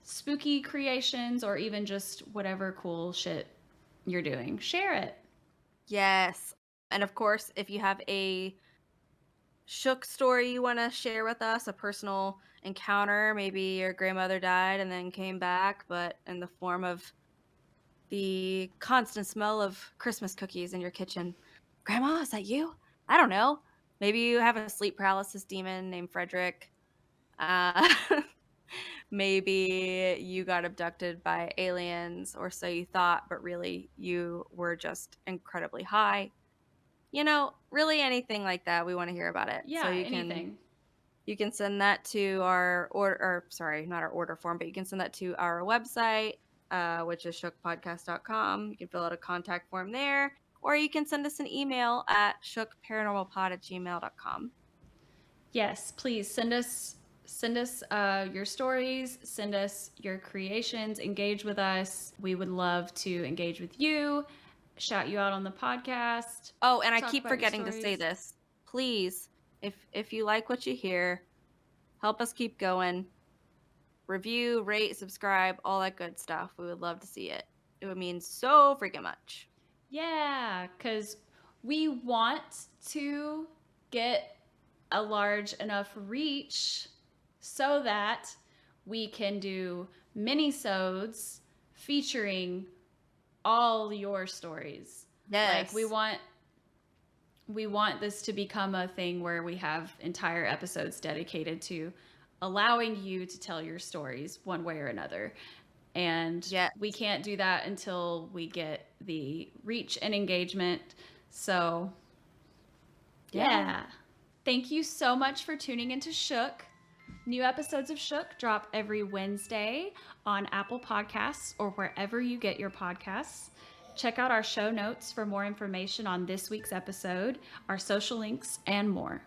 spooky creations or even just whatever cool shit you're doing. Share it. Yes. And of course, if you have a Shook story you want to share with us, a personal encounter, maybe your grandmother died and then came back, but in the form of the constant smell of Christmas cookies in your kitchen. Grandma, is that you? I don't know. Maybe you have a sleep paralysis demon named Frederick. Maybe you got abducted by aliens, or so you thought, but really you were just incredibly high. You know, really anything like that, we want to hear about it. Yeah, so anything. You can send that to our not our order form, but you can send that to our website, which is shookpodcast.com. You can fill out a contact form there, or you can send us an email at shookparanormalpod@gmail.com. Yes, please send us your stories, send us your creations, engage with us. We would love to engage with you, shout you out on the podcast. Oh, and I talk keep about your forgetting to say stories. this. Please, if you like what you hear, help us keep going. Review, rate, subscribe, all that good stuff. We would love to see it. It would mean so freaking much. Yeah, because we want to get a large enough reach so that we can do mini-sodes featuring all your stories. Yes. Like we want this to become a thing where we have entire episodes dedicated to allowing you to tell your stories one way or another. And Yes. we can't do that until we get the reach and engagement. So, yeah. Thank you so much for tuning into Shook. New episodes of Shook drop every Wednesday on Apple Podcasts or wherever you get your podcasts. Check out our show notes for more information on this week's episode, our social links, and more.